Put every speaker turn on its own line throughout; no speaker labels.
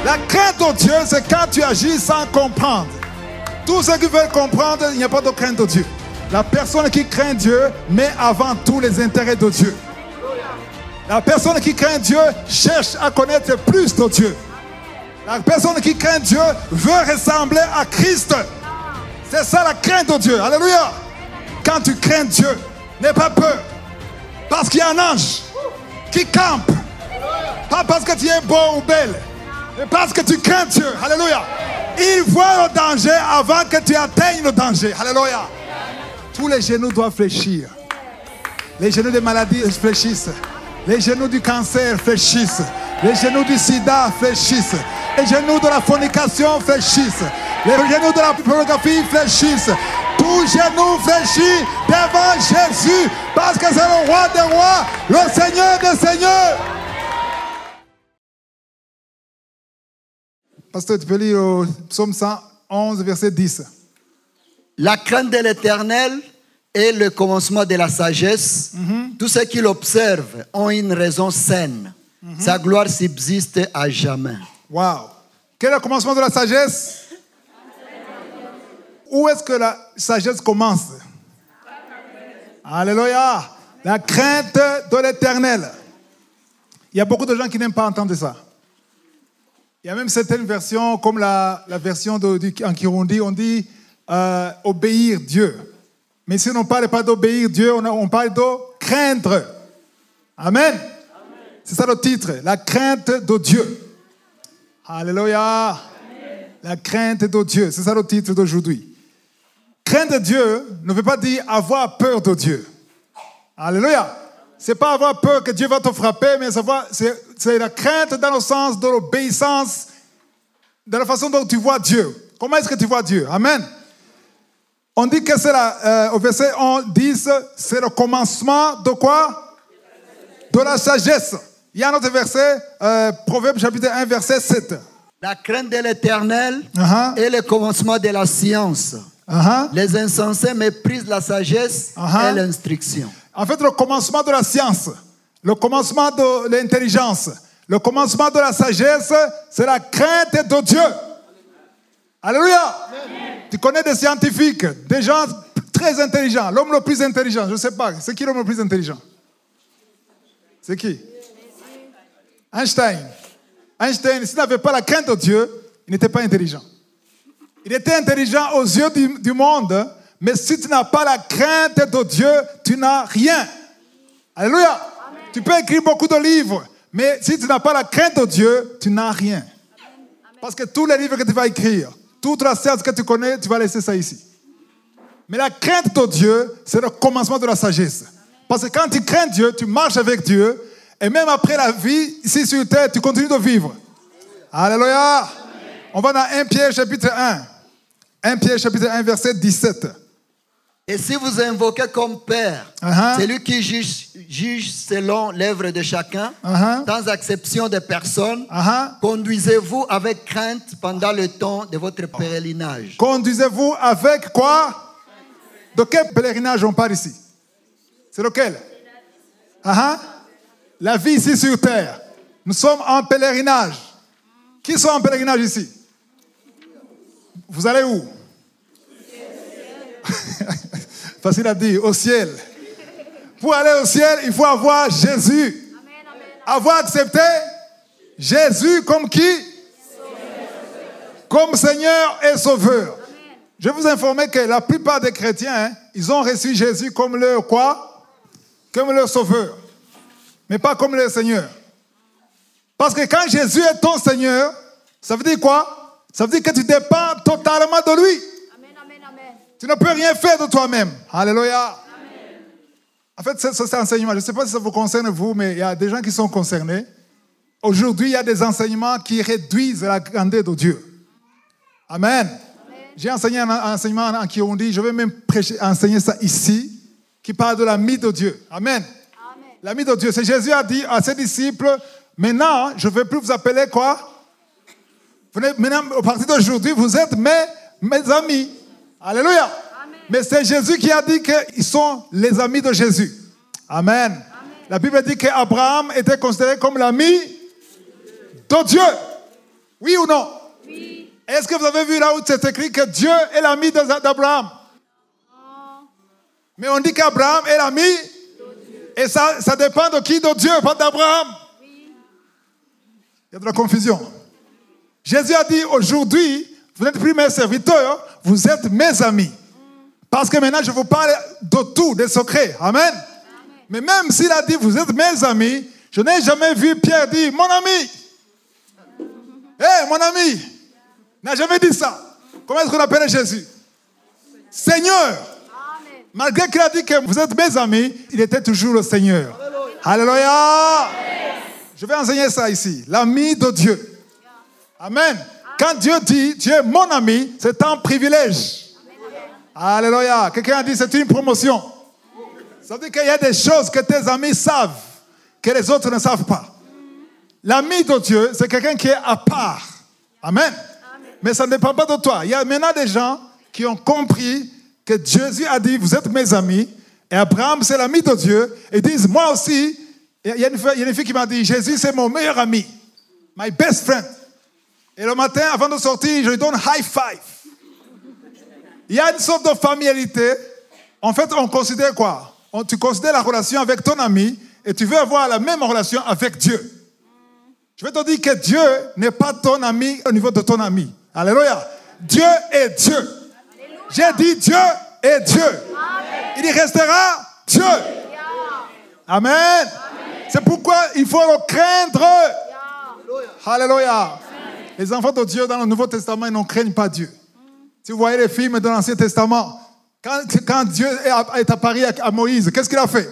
La crainte de Dieu, c'est quand tu agis sans comprendre. Tous ceux qui veulent comprendre, il n'y a pas de crainte de Dieu. La personne qui craint Dieu met avant tout les intérêts de Dieu. La personne qui craint Dieu cherche à connaître plus de Dieu. La personne qui craint Dieu veut ressembler à Christ. C'est ça la crainte de Dieu. Alléluia. Quand tu crains Dieu, n'aie pas peur. Parce qu'il y a un ange qui campe. Pas parce que tu es beau ou belle, mais parce que tu crains Dieu. Alléluia. Il voit le danger avant que tu atteignes le danger. Alléluia. Tous les genoux doivent fléchir. Les genoux des maladies fléchissent. Les genoux du cancer fléchissent. Les genoux du sida fléchissent. Les genoux de la fornication fléchissent. Les genoux de la pornographie fléchissent. Tout genou fléchit devant Jésus. Parce que c'est le roi des rois, le Seigneur des seigneurs. Pasteur, tu peux lire au psaume 111, verset 10.
La crainte de l'Éternel est le commencement de la sagesse. Tous ceux qui l'observent ont une raison saine. Sa gloire subsiste à jamais.
Wow. Quel est le commencement de la sagesse? Où est-ce que la sagesse commence? Alléluia. La crainte de l'Éternel. Il y a beaucoup de gens qui n'aiment pas entendre ça. Il y a même certaines versions, comme la version en Kirundi, on dit obéir Dieu. Mais si on ne parle pas d'obéir Dieu, on parle de craindre. Amen. C'est ça le titre, la crainte de Dieu. Alléluia. Amen. La crainte de Dieu, c'est ça le titre d'aujourd'hui. Crainte de Dieu ne veut pas dire avoir peur de Dieu. Alléluia. C'est pas avoir peur que Dieu va te frapper, mais c'est la crainte dans le sens de l'obéissance, de la façon dont tu vois Dieu. Comment est-ce que tu vois Dieu? Amen. On dit que c'est au verset 10, c'est le commencement de quoi? De la sagesse. Il y a un autre verset, Proverbe chapitre 1, verset 7.
La crainte de l'Éternel est le commencement de la science. Les insensés méprisent la sagesse et l'instruction.
En fait, le commencement de la science, le commencement de l'intelligence, le commencement de la sagesse, c'est la crainte de Dieu. Alléluia. Amen. Tu connais des scientifiques, des gens très intelligents. L'homme le plus intelligent, je ne sais pas. C'est qui l'homme le plus intelligent? C'est qui? Einstein. Einstein, s'il n'avait pas la crainte de Dieu, il n'était pas intelligent. Il était intelligent aux yeux du monde, mais si tu n'as pas la crainte de Dieu, tu n'as rien. Alléluia. Amen. Tu peux écrire beaucoup de livres, mais si tu n'as pas la crainte de Dieu, tu n'as rien. Amen. Parce que tous les livres que tu vas écrire, toute la science que tu connais, tu vas laisser ça ici. Mais la crainte de Dieu, c'est le commencement de la sagesse. Parce que quand tu crains Dieu, tu marches avec Dieu, et même après la vie, ici sur terre, tu continues de vivre. Alléluia. Amen. On va dans 1 Pierre chapitre 1. 1 Pierre chapitre 1, verset 17.
Et si vous invoquez comme Père, celui qui juge selon l'œuvre de chacun, sans exception de personne, conduisez-vous avec crainte pendant le temps de votre pèlerinage.
Conduisez-vous avec quoi? De quel pèlerinage on parle ici? C'est lequel? La vie ici sur terre. Nous sommes en pèlerinage. Qui sont en pèlerinage ici? Vous allez où? Facile à dire, au ciel. Pour aller au ciel, il faut avoir Jésus. Avoir accepté Jésus comme qui? Comme Seigneur et Sauveur. Je vais vous informer que la plupart des chrétiens, ils ont reçu Jésus comme leur quoi? Comme leur Sauveur. Mais pas comme leur Seigneur. Parce que quand Jésus est ton Seigneur, ça veut dire quoi? Ça veut dire que tu dépends totalement de lui. Tu ne peux rien faire de toi-même. Alléluia. Amen. En fait, c'est un enseignement. Je ne sais pas si ça vous concerne vous, mais il y a des gens qui sont concernés. Aujourd'hui, il y a des enseignements qui réduisent la grandeur de Dieu. Amen. Amen. J'ai enseigné un enseignement en Kirundi, je vais même enseigner ça ici, qui parle de l'ami de Dieu. Amen. Amen. L'ami de Dieu, c'est Jésus a dit à ses disciples, maintenant, je ne vais plus vous appeler quoi? Maintenant, à partir d'aujourd'hui, vous êtes mes amis. Alléluia. Amen. Mais c'est Jésus qui a dit qu'ils sont les amis de Jésus. Amen. Amen. La Bible dit qu'Abraham était considéré comme l'ami de Dieu. Oui ou non? Oui. Est-ce que vous avez vu là où c'est écrit que Dieu est l'ami d'Abraham? Mais on dit qu'Abraham est l'ami. Et ça dépend de qui? De Dieu, pas d'Abraham. Oui. Il y a de la confusion. Jésus a dit aujourd'hui, vous n'êtes plus mes serviteurs, vous êtes mes amis. Parce que maintenant je vous parle de tout, des secrets. Amen. Amen. Mais même s'il a dit vous êtes mes amis, je n'ai jamais vu Pierre dire mon ami. Hé, mon ami. Il n'a jamais dit ça. Comment est-ce qu'on appelle Jésus? Seigneur. Malgré qu'il a dit que vous êtes mes amis, il était toujours le Seigneur. Alléluia. Je vais enseigner ça ici. L'ami de Dieu. Amen. Quand Dieu dit, tu es mon ami, c'est un privilège. Alléluia. Quelqu'un a dit, c'est une promotion. Ça veut dire qu'il y a des choses que tes amis savent, que les autres ne savent pas. L'ami de Dieu, c'est quelqu'un qui est à part. Amen. Mais ça ne dépend pas de toi. Il y a maintenant des gens qui ont compris que Jésus a dit, vous êtes mes amis, et Abraham, c'est l'ami de Dieu, et disent, moi aussi, il y a une fille qui m'a dit, Jésus, c'est mon meilleur ami, my best friend. Et le matin, avant de sortir, je lui donne high five. Il y a une sorte de familiarité. En fait, on considère quoi? Tu considères la relation avec ton ami, et tu veux avoir la même relation avec Dieu. Je vais te dire que Dieu n'est pas ton ami au niveau de ton ami. Alléluia. Dieu est Dieu. J'ai dit Dieu est Dieu. Amen. Il y restera Dieu. Amen. Amen. C'est pourquoi il faut le craindre. Alléluia. Les enfants de Dieu dans le Nouveau Testament, ils ne craignent pas Dieu. Si vous voyez les films de l'Ancien Testament, quand Dieu est apparu à Moïse, qu'est-ce qu'il a fait?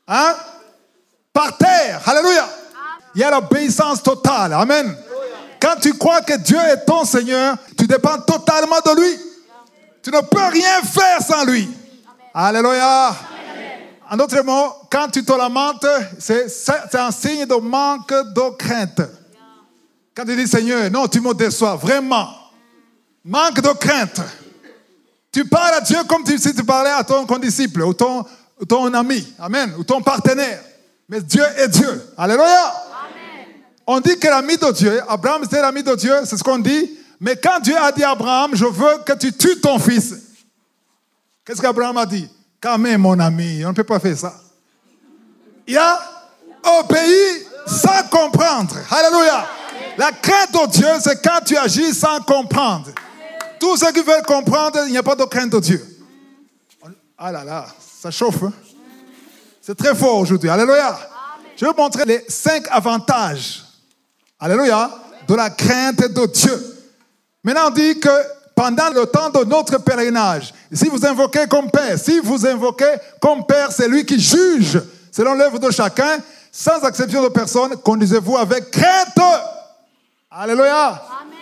Hein? Par terre. Alléluia. Il y a l'obéissance totale. Amen. Quand tu crois que Dieu est ton Seigneur, tu dépends totalement de lui. Tu ne peux rien faire sans lui. Amen. Alléluia. Amen. En d'autres mots, quand tu te lamentes, c'est un signe de manque de crainte. Quand tu dis Seigneur, non, tu me déçois, vraiment. Manque de crainte. Tu parles à Dieu comme si tu parlais à ton condisciple ou ton ami. Amen. Ou ton partenaire. Mais Dieu est Dieu. Alléluia. Amen. On dit que l'ami de Dieu, Abraham c'était l'ami de Dieu, c'est ce qu'on dit. Mais quand Dieu a dit à Abraham, je veux que tu tues ton fils. Qu'est-ce qu'Abraham a dit? Quand même, mon ami, on ne peut pas faire ça. Il a obéi sans comprendre. Alléluia. La crainte de Dieu, c'est quand tu agis sans comprendre. Tous ceux qui veulent comprendre, il n'y a pas de crainte de Dieu. Ah là là, ça chauffe. Hein? C'est très fort aujourd'hui. Alléluia. Je vais vous montrer les 5 avantages. Alléluia. De la crainte de Dieu. Maintenant, on dit que pendant le temps de notre pèlerinage, si vous invoquez comme Père, c'est lui qui juge selon l'œuvre de chacun, sans exception de personne, conduisez-vous avec crainte. Alléluia. Amen.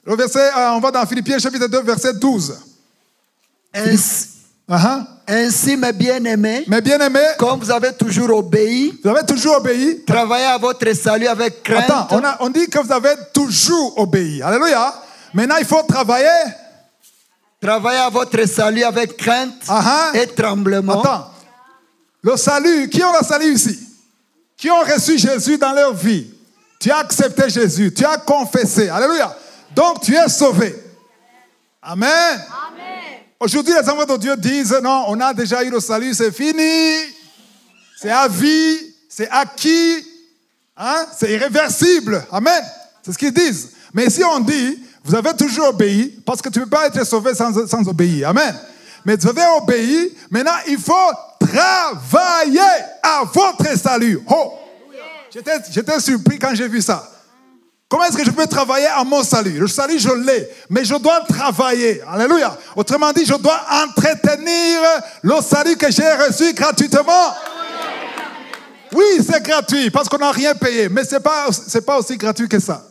Le verset, on va dans Philippiens chapitre 2, verset 12.
Ainsi, mes bien-aimés, comme vous avez toujours obéi, travaillez à votre salut avec crainte.
Attends, on dit que vous avez toujours obéi. Alléluia. Maintenant, il faut travailler.
Travaillez à votre salut avec crainte et tremblement.
Attends. Le salut, qui ont le salut ici? Qui ont reçu Jésus dans leur vie? Tu as accepté Jésus, tu as confessé. Alléluia. Donc, tu es sauvé. Amen. Amen. Aujourd'hui, les enfants de Dieu disent, non, on a déjà eu le salut, c'est fini. C'est à vie, c'est acquis. Hein? C'est irréversible. Amen. C'est ce qu'ils disent. Mais si on dit, vous avez toujours obéi, parce que tu ne peux pas être sauvé sans obéir. Amen. Mais vous avez obéi, maintenant il faut travailler à votre salut. Oh! J'étais surpris quand j'ai vu ça. Comment est-ce que je peux travailler à mon salut? Le salut, je l'ai, mais je dois travailler. Alléluia. Autrement dit, je dois entretenir le salut que j'ai reçu gratuitement. Oui, c'est gratuit, parce qu'on n'a rien payé, mais ce n'est pas aussi gratuit que ça.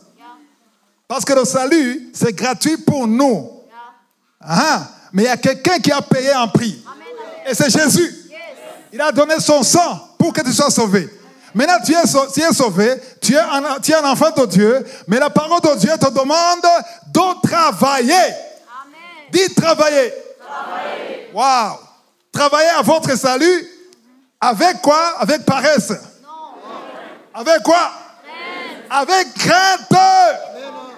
Parce que le salut, c'est gratuit pour nous. Mais il y a quelqu'un qui a payé un prix. Et c'est Jésus. Il a donné son sang pour que tu sois sauvé. Maintenant, tu es sauvé, tu es un enfant de Dieu, mais la parole de Dieu te demande de travailler. Amen. Dis travailler. Waouh. Travailler à votre salut, avec quoi? Avec paresse. Non. Avec quoi? Avec crainte.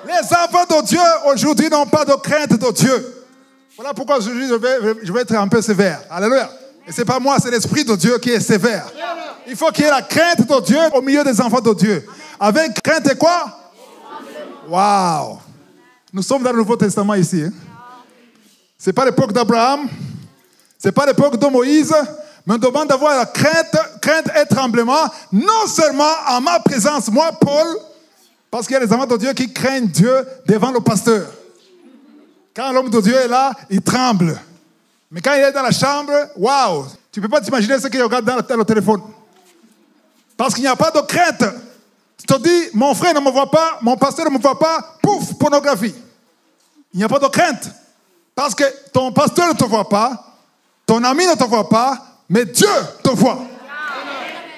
Les enfants de Dieu aujourd'hui n'ont pas de crainte de Dieu. Voilà pourquoi aujourd'hui je vais être un peu sévère. Alléluia. Et ce n'est pas moi, c'est l'Esprit de Dieu qui est sévère. Il faut qu'il y ait la crainte de Dieu au milieu des enfants de Dieu. Avec crainte et quoi? Waouh! Nous sommes dans le Nouveau Testament ici. Hein? Ce n'est pas l'époque d'Abraham, ce n'est pas l'époque de Moïse, mais on demande d'avoir la crainte et tremblement, non seulement en ma présence, moi, Paul, parce qu'il y a des enfants de Dieu qui craignent Dieu devant le pasteur. Quand l'homme de Dieu est là, il tremble. Mais quand il est dans la chambre, waouh, tu ne peux pas t'imaginer ce qu'il regarde dans le téléphone. Parce qu'il n'y a pas de crainte. Tu te dis, mon frère ne me voit pas, mon pasteur ne me voit pas, pouf, pornographie. Il n'y a pas de crainte. Parce que ton pasteur ne te voit pas, ton ami ne te voit pas, mais Dieu te voit.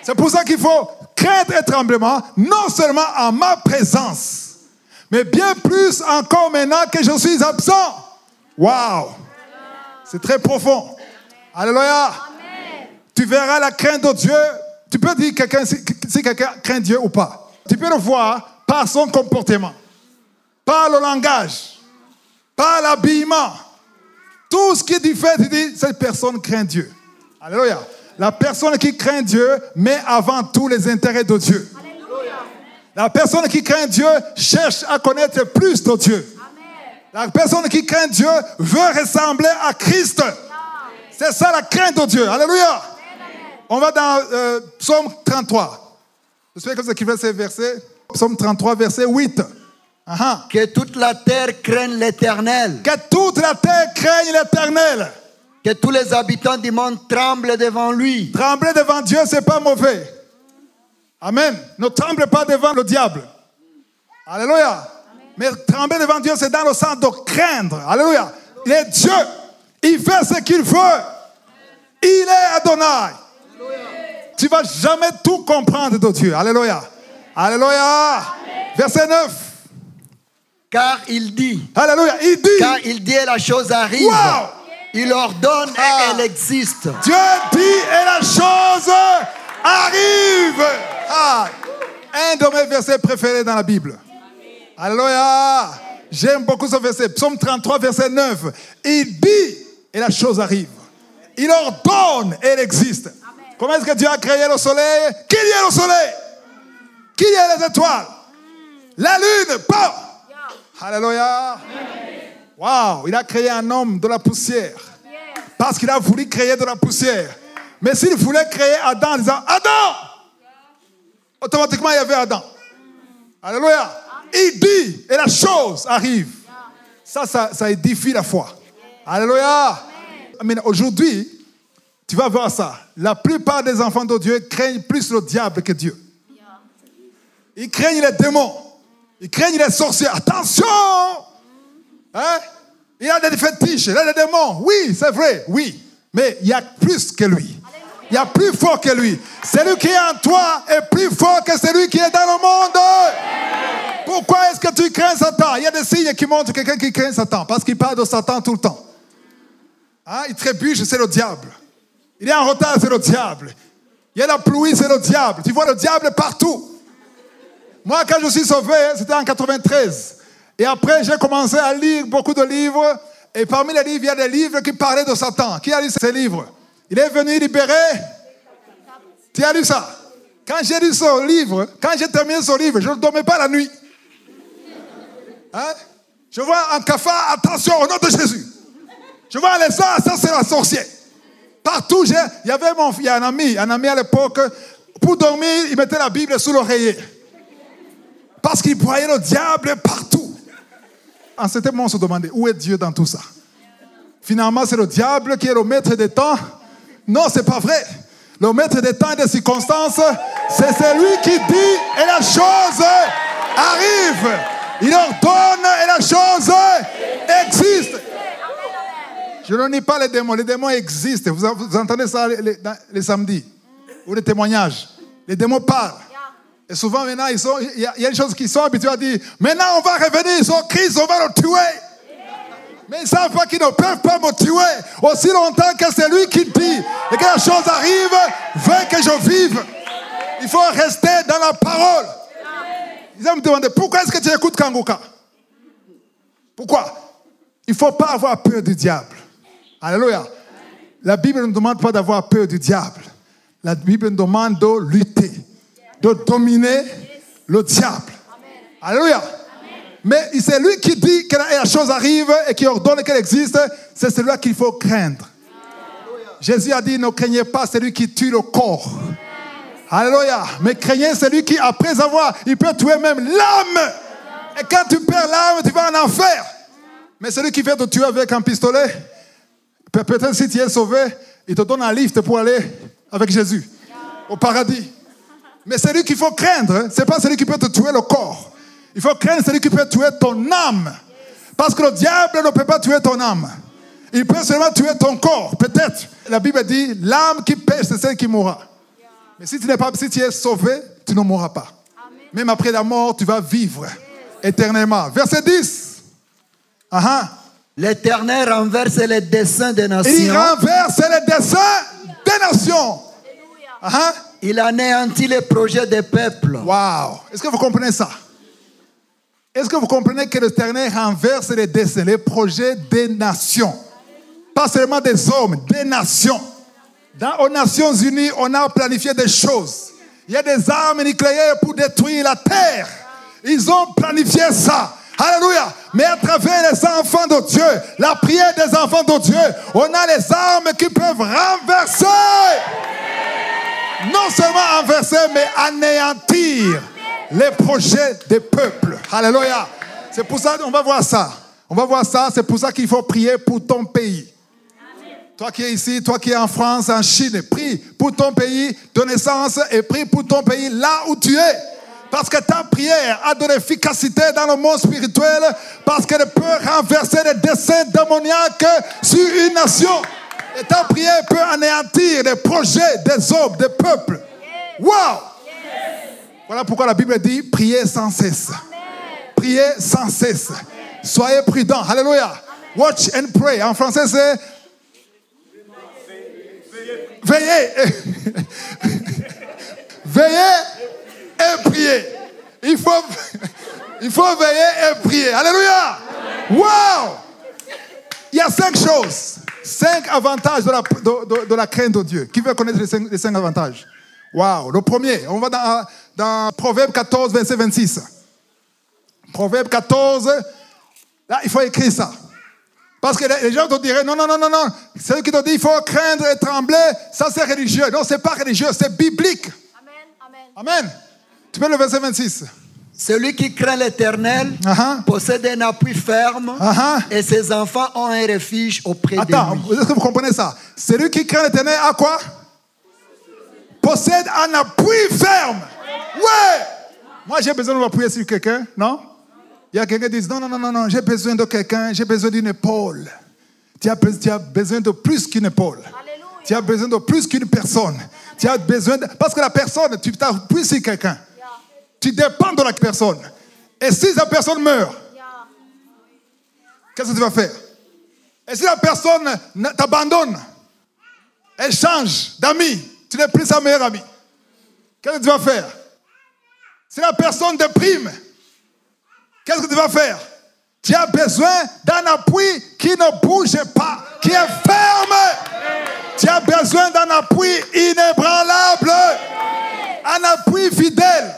C'est pour ça qu'il faut crainte et tremblement, non seulement en ma présence, mais bien plus encore maintenant que je suis absent. Waouh! C'est très profond. Alléluia. Tu verras la crainte de Dieu. Tu peux dire si quelqu'un craint Dieu ou pas. Tu peux le voir par son comportement, par le langage, par l'habillement. Tout ce qui est fait, tu dis, cette personne craint Dieu. Alléluia. La personne qui craint Dieu met avant tout les intérêts de Dieu. Alléluia. La personne qui craint Dieu cherche à connaître plus de Dieu. Amen. La personne qui craint Dieu veut ressembler à Christ. C'est ça la crainte de Dieu. Alléluia. Amen. On va dans Psaume 33. J'espère que vous écrivez ces versets. Psaume 33, verset 8.
Que toute la terre craigne l'Éternel.
Que toute la terre craigne l'Éternel.
Que tous les habitants du monde tremblent devant lui.
Trembler devant Dieu, ce n'est pas mauvais. Amen. Ne tremble pas devant le diable. Alléluia. Amen. Mais trembler devant Dieu, c'est dans le sens de craindre. Alléluia. Il est Dieu. Il fait ce qu'il veut. Il est Adonai. Tu ne vas jamais tout comprendre de Dieu. Alléluia. Alléluia. Amen. Verset 9.
Car il dit.
Alléluia. Il dit.
Car il dit et la chose arrive.
Wow.
Il ordonne et elle existe.
Dieu dit et la chose arrive. Un de mes versets préférés dans la Bible. Alléluia. J'aime beaucoup ce verset. Psaume 33, verset 9. Il dit et la chose arrive. Il ordonne et elle existe. Amen. Comment est-ce que Dieu a créé le soleil? Qu'il y ait le soleil. Qu'il y ait les étoiles. La lune, pas. Alléluia. Waouh, il a créé un homme de la poussière. Parce qu'il a voulu créer de la poussière. Mais s'il voulait créer Adam en disant Adam, automatiquement il y avait Adam. Alléluia. Il dit et la chose arrive. Ça édifie la foi. Alléluia. Mais aujourd'hui, tu vas voir ça. La plupart des enfants de Dieu craignent plus le diable que Dieu. Ils craignent les démons. Ils craignent les sorciers. Attention! Hein? Il y a des fétiches, il y a des démons. Oui, c'est vrai, oui. Mais il y a plus que lui. Il y a plus fort que lui. Celui qui est en toi est plus fort que celui qui est dans le monde. Pourquoi est-ce que tu crains Satan? Il y a des signes qui montrent quelqu'un qui craint Satan. Parce qu'il parle de Satan tout le temps. Hein? Il trébuche, c'est le diable. Il est en retard, c'est le diable. Il y a la pluie, c'est le diable. Tu vois le diable partout. Moi, quand je suis sauvé, c'était en 93. Et après, j'ai commencé à lire beaucoup de livres. Et parmi les livres, il y a des livres qui parlaient de Satan. Qui a lu ces livres? Il est venu libérer. Tu as lu ça? Quand j'ai lu ce livre, quand j'ai terminé ce livre, je ne dormais pas la nuit. Hein? Je vois un cafard, attention au nom de Jésus. Je vois les ça c'est la sorcière. Partout, il y a un ami à l'époque, pour dormir, il mettait la Bible sous l'oreiller. Parce qu'il voyait le diable partout. En ce moment, on se demandait, où est Dieu dans tout ça? Finalement, c'est le diable qui est le maître des temps. Non, c'est pas vrai. Le maître des temps et des circonstances, c'est celui qui dit et la chose arrive. Il ordonne et la chose existe. Je ne nie pas les démons. Les démons existent. Vous entendez ça les samedis ou les témoignages. Les démons parlent. Et souvent, maintenant, il y a des choses qui sont habituées à dire, maintenant, on va revenir sur Christ, on va le tuer. Mais ils ne savent pas qu'ils ne peuvent pas me tuer aussi longtemps que c'est lui qui dit. Et que la chose arrive, veut que je vive. Il faut rester dans la parole. Ils vont me demander, pourquoi est-ce que tu écoutes Kangoka? Pourquoi? Il ne faut pas avoir peur du diable. Alléluia. La Bible ne demande pas d'avoir peur du diable. La Bible nous demande de lutter, de dominer le diable. Alléluia. Mais c'est lui qui dit que la chose arrive et qui ordonne qu'elle existe. C'est celui-là qu'il faut craindre. Jésus a dit, ne craignez pas celui qui tue le corps. Alléluia. Mais craignez celui qui, après avoir, il peut tuer même l'âme. Et quand tu perds l'âme, tu vas en enfer. Mais celui qui fait te tuer avec un pistolet, peut-être si tu es sauvé, il te donne un lift pour aller avec Jésus au paradis. Mais celui qu'il faut craindre, ce n'est pas celui qui peut te tuer le corps. Il faut craindre celui qui peut tuer ton âme. Parce que le diable ne peut pas tuer ton âme. Il peut seulement tuer ton corps, peut-être. La Bible dit, l'âme qui pêche, c'est celle qui mourra. Mais si tu es sauvé, tu ne mourras pas. Même après la mort, tu vas vivre éternellement. Verset 10.
L'Éternel renverse les desseins des nations.
Il renverse les desseins des nations.
Il anéantit les projets des peuples.
Wow. Est-ce que vous comprenez ça? Est-ce que vous comprenez que l'Éternel renverse les desseins, les projets des nations? Pas seulement des hommes, des nations. Aux Nations Unies, on a planifié des choses. Il y a des armes nucléaires pour détruire la terre. Ils ont planifié ça. Alléluia. Mais à travers les enfants de Dieu, la prière des enfants de Dieu, on a les armes qui peuvent renverser. Non seulement renverser, mais anéantir les projets des peuples. Alléluia. C'est pour ça qu'on va voir ça. On va voir ça. C'est pour ça qu'il faut prier pour ton pays. Toi qui es ici, toi qui es en France, en Chine, prie pour ton pays de naissance et prie pour ton pays là où tu es. Parce que ta prière a de l'efficacité dans le monde spirituel, parce qu'elle peut renverser les desseins démoniaques sur une nation. Et ta prière peut anéantir les projets des hommes, des peuples. Wow! Voilà pourquoi la Bible dit, priez sans cesse. Priez sans cesse. Soyez prudents. Alléluia. Watch and pray. En français, c'est veillez. Veillez et prier. Il faut veiller et prier. Alléluia. Wow. Il y a 5 choses. 5 avantages de la crainte de Dieu. Qui veut connaître les 5 avantages? Wow. Le premier, on va dans Proverbe 14, verset 26. Proverbe 14, là, il faut écrire ça. Parce que les gens te diraient, non. Celui qui te dit, il faut craindre et trembler, ça c'est religieux. Non, c'est pas religieux, c'est biblique. Amen. Tu peux le verset 26.
Celui qui craint l'Éternel possède un appui ferme et ses enfants ont un refuge auprès de lui.
Attends, est-ce que vous comprenez ça? Celui qui craint l'Éternel a quoi? Possède un appui ferme. Ouais. Moi, j'ai besoin de m'appuyer sur quelqu'un, non? Il y a quelqu'un qui dit, non, j'ai besoin de quelqu'un, j'ai besoin d'une épaule. Tu as besoin de plus qu'une épaule. Alléluia. Tu as besoin de plus qu'une personne. Tu as besoin parce que la personne, tu t'appuies sur quelqu'un. Tu dépends de la personne. Et si la personne meurt, qu'est-ce que tu vas faire? Et si la personne t'abandonne, elle change d'amis, tu n'es plus sa meilleure amie, qu'est-ce que tu vas faire? Si la personne déprime, qu'est-ce que tu vas faire? Tu as besoin d'un appui qui ne bouge pas, qui est ferme. Tu as besoin d'un appui inébranlable, un appui fidèle.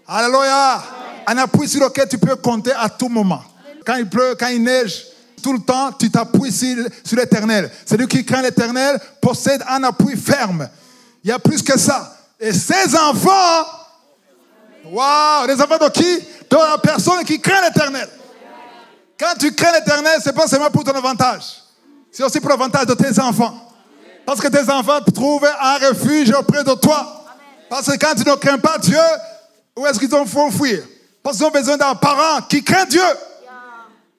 Alléluia. Un appui sur lequel tu peux compter à tout moment. Quand il pleut, quand il neige, tout le temps, tu t'appuies sur l'Éternel. Celui qui craint l'Éternel possède un appui ferme. Il y a plus que ça. Et ses enfants, waouh, les enfants de qui? De la personne qui craint l'Éternel. Quand tu crains l'Éternel, ce n'est pas seulement pour ton avantage. C'est aussi pour l'avantage de tes enfants. Parce que tes enfants trouvent un refuge auprès de toi. Parce que quand tu ne crains pas Dieu, où est-ce qu'ils vont fuir? Parce qu'ils ont besoin d'un parent qui craint Dieu.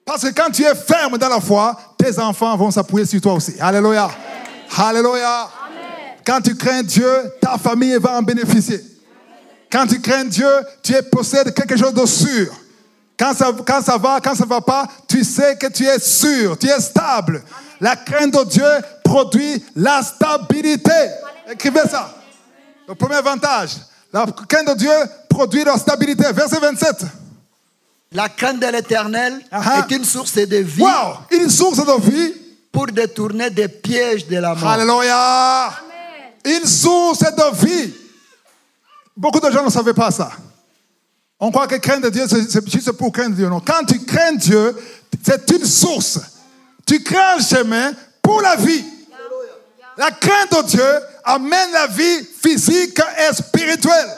Parce que quand tu es ferme dans la foi, tes enfants vont s'appuyer sur toi aussi. Alléluia. Amen. Alléluia. Amen. Quand tu crains Dieu, ta famille va en bénéficier. Quand tu crains Dieu, tu possèdes quelque chose de sûr. Quand ça va, quand ça ne va pas, tu sais que tu es sûr, tu es stable. Amen. La crainte de Dieu produit la stabilité. Écrivez ça. Le premier avantage, La crainte de Dieu produit la stabilité. Verset 27.
La crainte de l'Éternel est une source de vie.
Wow, une source de vie.
Pour détourner des pièges de la mort.
Alléluia. Amen. Une source de vie. Beaucoup de gens ne savaient pas ça. On croit que craindre Dieu, c'est juste pour craindre Dieu. Non. Quand tu crains Dieu, c'est une source. Tu crains un chemin pour la vie. La crainte de Dieu amène la vie physique et spirituelle.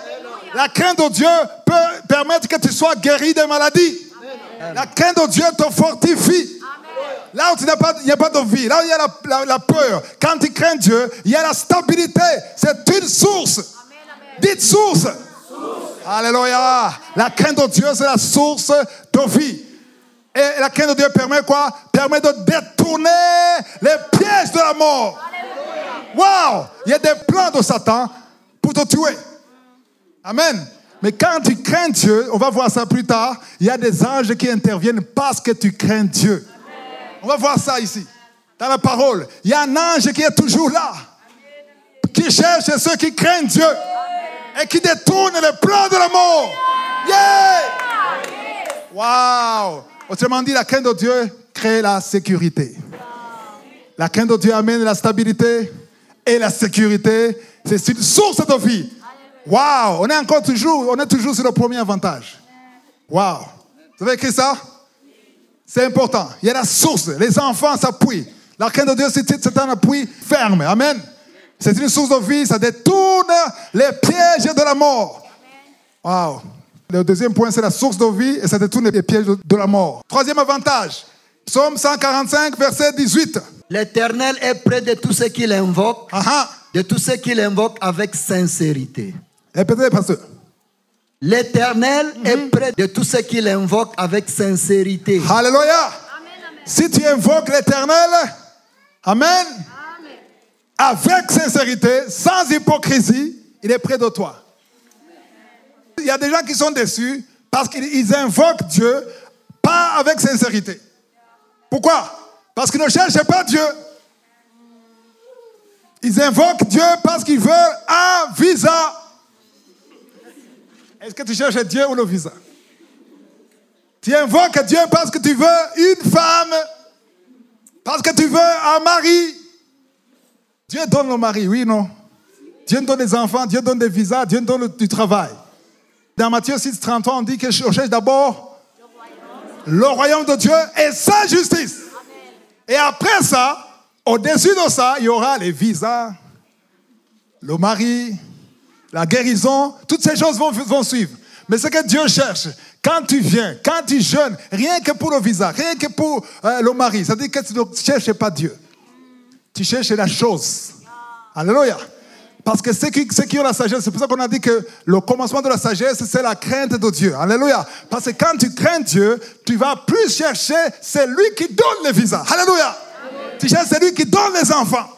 La crainte de Dieu peut permettre que tu sois guéri des maladies. La crainte de Dieu te fortifie. Là où il n'y a pas de vie, là où il y a la peur, quand tu crains Dieu, il y a la stabilité. C'est une source. Dites source. Alléluia. La crainte de Dieu, c'est la source de vie. Et la crainte de Dieu permet quoi? Permet de détourner les pièges de la mort. Wow! Il y a des plans de Satan pour te tuer. Amen. Mais quand tu crains Dieu, on va voir ça plus tard, il y a des anges qui interviennent parce que tu crains Dieu. On va voir ça ici, dans la parole. Il y a un ange qui est toujours là, qui cherche ceux qui craignent Dieu et qui détourne les plans de la mort. Yeah! Wow! Autrement dit, la crainte de Dieu crée la sécurité. La crainte de Dieu amène la stabilité et la sécurité. C'est une source de vie. Wow! On est toujours sur le premier avantage. Wow! Vous avez écrit ça? C'est important. Il y a la source. Les enfants s'appuient. La crainte de Dieu, c'est un appui ferme. Amen. C'est une source de vie. Ça détourne les pièges de la mort. Wow. Le deuxième point, c'est la source de vie et ça détourne les pièges de la mort. Troisième avantage. Psaume 145, verset 18.
L'Éternel est près de tous ceux qui l'invoquent, de tous ceux qui l'invoquent avec sincérité.
Répétez, pasteur.
L'Éternel est près de tous ceux qui l'invoquent avec sincérité.
Alléluia. Si tu invoques l'Éternel, amen, avec sincérité, sans hypocrisie, il est près de toi. Il y a des gens qui sont déçus parce qu'ils invoquent Dieu pas avec sincérité. Pourquoi? Parce qu'ils ne cherchent pas Dieu. Ils invoquent Dieu parce qu'ils veulent un visa. Est-ce que tu cherches Dieu ou le visa? Tu invoques Dieu parce que tu veux une femme, parce que tu veux un mari. Dieu donne le mari, oui, non? Dieu donne des enfants, Dieu donne des visas, Dieu donne du travail. Dans Matthieu 6, 33, on dit que je cherche d'abord le royaume de Dieu et sa justice. Amen. Et après ça, au-dessus de ça, il y aura les visas, le mari, la guérison, toutes ces choses vont suivre. Mais ce que Dieu cherche, quand tu viens, quand tu jeûnes, rien que pour le visa, rien que pour le mari, ça veut dire que tu ne cherches pas Dieu. Tu cherches la chose. Alléluia. Parce que ceux qui ont la sagesse, c'est pour ça qu'on a dit que le commencement de la sagesse, c'est la crainte de Dieu. Alléluia. Parce que quand tu crains Dieu, tu vas plus chercher celui qui donne le visa. Alléluia. Amen. Tu cherches celui qui donne les enfants.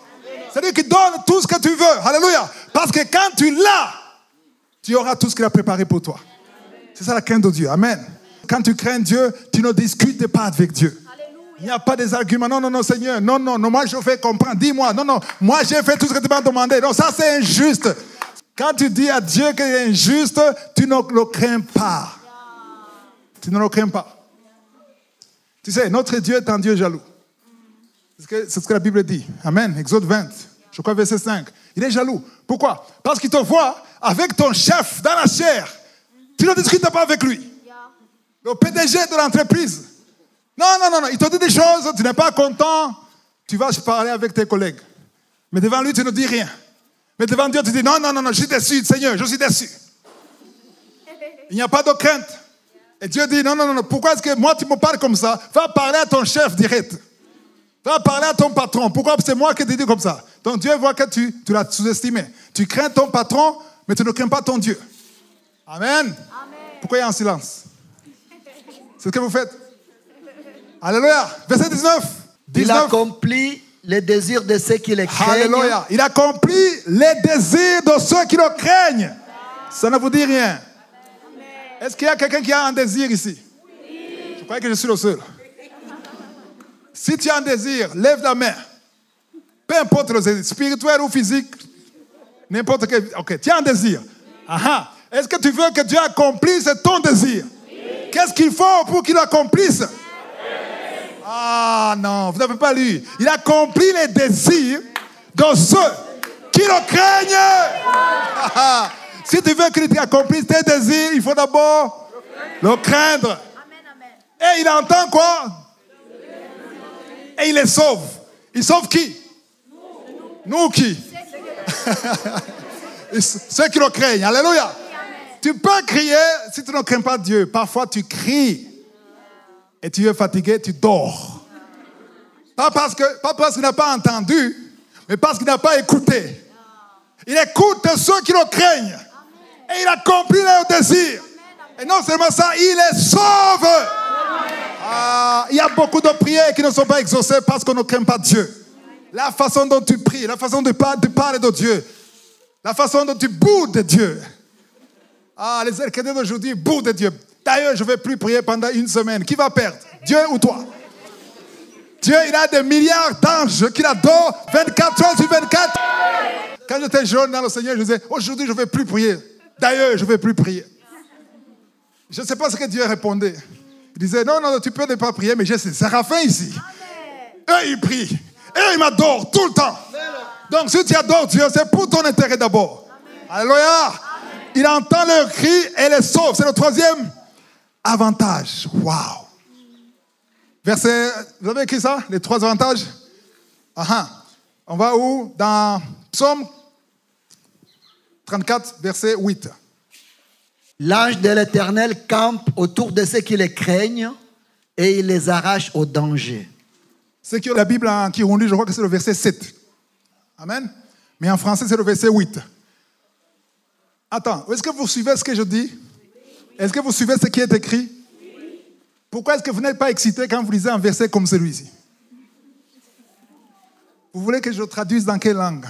Celui qui donne tout ce que tu veux. Alléluia. Parce que quand tu l'as, tu auras tout ce qu'il a préparé pour toi. C'est ça la crainte de Dieu. Amen. Quand tu crains Dieu, tu ne discutes pas avec Dieu. Il n'y a pas des arguments. Non, non, non, Seigneur. Non, non, non, moi je fais comprendre. Dis-moi. Non, non, moi j'ai fait tout ce que tu m'as demandé. Non, ça c'est injuste. Quand tu dis à Dieu qu'il est injuste, tu ne le crains pas. Tu ne le crains pas. Tu sais, notre Dieu est un Dieu jaloux. C'est ce que la Bible dit. Amen. Exode 20, je crois verset 5. Il est jaloux. Pourquoi? Parce qu'il te voit avec ton chef dans la chair. Tu ne discutes pas avec lui. Le PDG de l'entreprise. Non, non, non, non, il te dit des choses, tu n'es pas content, tu vas parler avec tes collègues. Mais devant lui, tu ne dis rien. Mais devant Dieu, tu dis, non, non, non, non, je suis déçu, Seigneur, je suis déçu. Il n'y a pas de crainte. Et Dieu dit, non, non, non, pourquoi est-ce que moi tu me parles comme ça? Va parler à ton chef direct. Va parler à ton patron. Pourquoi c'est moi qui te dis comme ça? Donc Dieu voit que tu l'as sous-estimé. Tu crains ton patron, mais tu ne crains pas ton Dieu. Amen. Amen. Pourquoi il y a un silence? C'est ce que vous faites? Alléluia. Verset 19.
Il accomplit les désirs de ceux qui le craignent.
Alléluia. Il accomplit les désirs de ceux qui le craignent. Ça ne vous dit rien. Est-ce qu'il y a quelqu'un qui a un désir ici? Oui. Je croyais que je suis le seul. Si tu as un désir, lève la main. Peu importe le désir, spirituel ou physique, n'importe quel. Ok, tu as un désir. Aha. Est-ce que tu veux que Dieu accomplisse ton désir? Oui. Qu'est-ce qu'il faut pour qu'il accomplisse? Oui. Ah non, vous n'avez pas lu. Il accomplit les désirs de ceux qui le craignent. Si tu veux qu'il accomplisse tes désirs, il faut d'abord le craindre. Et il entend quoi? Et il les sauve. Il sauve qui? Nous qui? Ceux qui le craignent. Alléluia. Tu peux crier si tu ne crains pas Dieu. Parfois tu cries et tu es fatigué, tu dors. Pas parce qu'il n'a pas entendu, mais parce qu'il n'a pas écouté. Il écoute ceux qui le craignent. Et il accomplit leurs désirs. Et non seulement ça, il les sauve. Il y a beaucoup de prières qui ne sont pas exaucées parce qu'on ne craint pas Dieu. La façon dont tu pries, la façon de parler de Dieu, la façon dont tu boudes de Dieu. Les chrétiens d'aujourd'hui boudent de Dieu. D'ailleurs, je ne vais plus prier pendant une semaine. Qui va perdre? Dieu ou toi? Dieu, il a des milliards d'anges qu'il adore 24 heures sur 24. Quand j'étais jeune dans le Seigneur, je disais, aujourd'hui, je ne vais plus prier. D'ailleurs, je ne vais plus prier. Je ne sais pas ce que Dieu répondait. Il disait, non, tu peux ne pas prier, mais j'ai ces séraphins ici. Eux, ils prient. Eux, ils m'adorent tout le temps. Donc, si tu adores Dieu, c'est pour ton intérêt d'abord. Alléluia. Il entend leurs cris et les sauve. C'est le troisième avantage. Waouh. Verset, vous avez écrit ça? Les trois avantages? On va où? Dans Psaume 34, verset 8.
L'ange de l'Éternel campe autour de ceux qui les craignent et il les arrache au danger.
C'est que la Bible en Kirundi, je crois que c'est le verset 7. Amen. Mais en français, c'est le verset 8. Attends, est-ce que vous suivez ce que je dis? Est-ce que vous suivez ce qui est écrit? Pourquoi est-ce que vous n'êtes pas excité quand vous lisez un verset comme celui-ci? Vous voulez que je traduise dans quelle langue?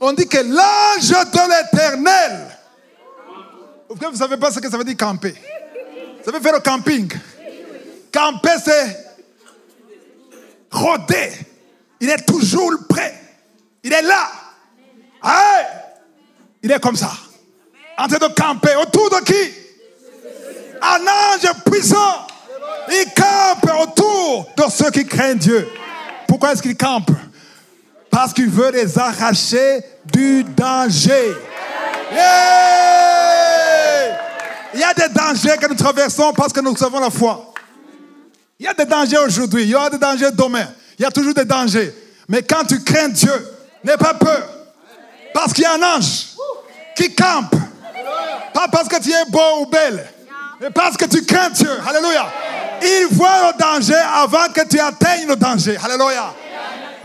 On dit que l'ange de l'Éternel. Vous ne savez pas ce que ça veut dire camper. Ça veut faire le camping. Camper, c'est rôder. Il est toujours prêt. Il est là. Hey! Il est comme ça. En train de camper. Autour de qui? Un ange puissant. Il campe autour de ceux qui craignent Dieu. Pourquoi est-ce qu'il campe? Parce qu'il veut les arracher du danger. Yeah! Il y a des dangers que nous traversons parce que nous avons la foi. Il y a des dangers aujourd'hui, il y aura des dangers demain. Il y a toujours des dangers. Mais quand tu crains Dieu, n'aie pas peur. Parce qu'il y a un ange qui campe. Pas parce que tu es beau ou belle, mais parce que tu crains Dieu. Alléluia. Il voit le danger avant que tu atteignes le danger. Alléluia.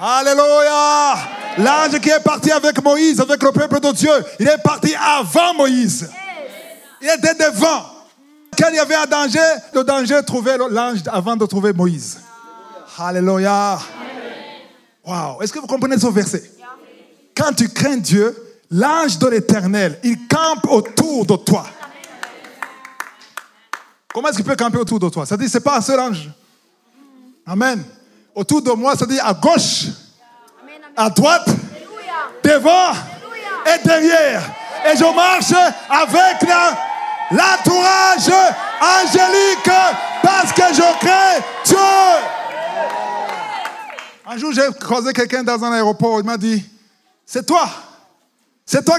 Alléluia. L'ange qui est parti avec Moïse, avec le peuple de Dieu, il est parti avant Moïse. Il était devant. Quand il y avait un danger, le danger trouvait l'ange avant de trouver Moïse. Alléluia. Wow. Est-ce que vous comprenez ce verset? Quand tu crains Dieu, l'ange de l'Éternel, il campe autour de toi. Comment est-ce qu'il peut camper autour de toi? Ça dit, ce n'est pas un seul ange. Amen. Autour de moi, ça dit à gauche, à droite, devant et derrière. Et je marche avec l'entourage angélique parce que je crains Dieu. Un jour, j'ai croisé quelqu'un dans un aéroport. Il m'a dit, c'est toi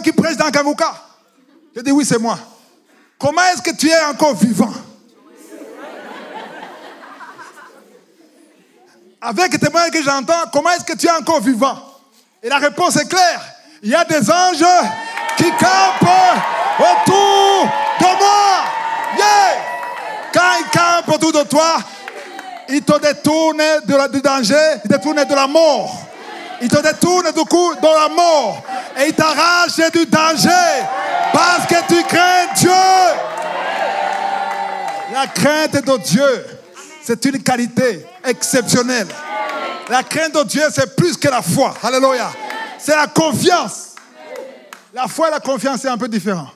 qui prêches dans Kavuka. J'ai dit, oui, c'est moi. Comment est-ce que tu es encore vivant? Avec les témoignages que j'entends, comment est-ce que tu es encore vivant? Et la réponse est claire. Il y a des anges qui campent autour de moi. Yeah! Quand ils campent autour de toi, ils te détournent du danger, ils te détournent de la mort. Ils te détournent du coup de la mort. Et ils t'arrachent du danger. Parce que tu crains Dieu. La crainte de Dieu, c'est une qualité exceptionnelle. La crainte de Dieu, c'est plus que la foi. Alléluia. C'est la confiance. La foi et la confiance, c'est un peu différent.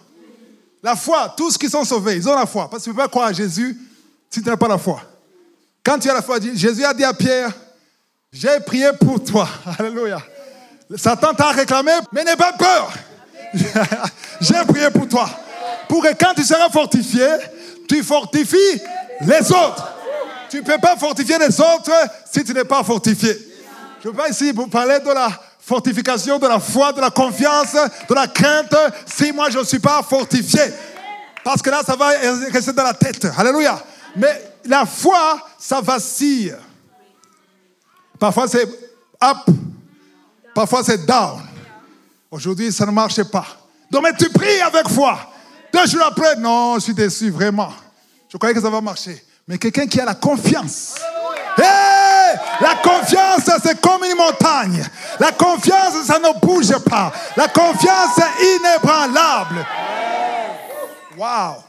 La foi, tous qui sont sauvés, ils ont la foi. Parce que tu ne peux pas croire à Jésus si tu n'as pas la foi. Quand tu as la foi, Jésus a dit à Pierre, j'ai prié pour toi. Alléluia. Satan t'a réclamé, mais n'aie pas peur. J'ai prié pour toi. Pour que quand tu seras fortifié, tu fortifies les autres. Tu ne peux pas fortifier les autres si tu n'es pas fortifié. Je ne veux pas ici vous parler de la fortification, de la foi, de la confiance, de la crainte, si moi je ne suis pas fortifié. Parce que là, ça va rester dans la tête. Alléluia. Mais la foi, ça vacille. Parfois, c'est up. Parfois, c'est down. Aujourd'hui, ça ne marche pas. Donc, mais tu pries avec foi. 2 jours après, non, je suis déçu, vraiment. Je croyais que ça va marcher. Mais quelqu'un qui a la confiance. Hey, la confiance, c'est comme une montagne. La confiance, ça ne bouge pas. La confiance est inébranlable. Wow.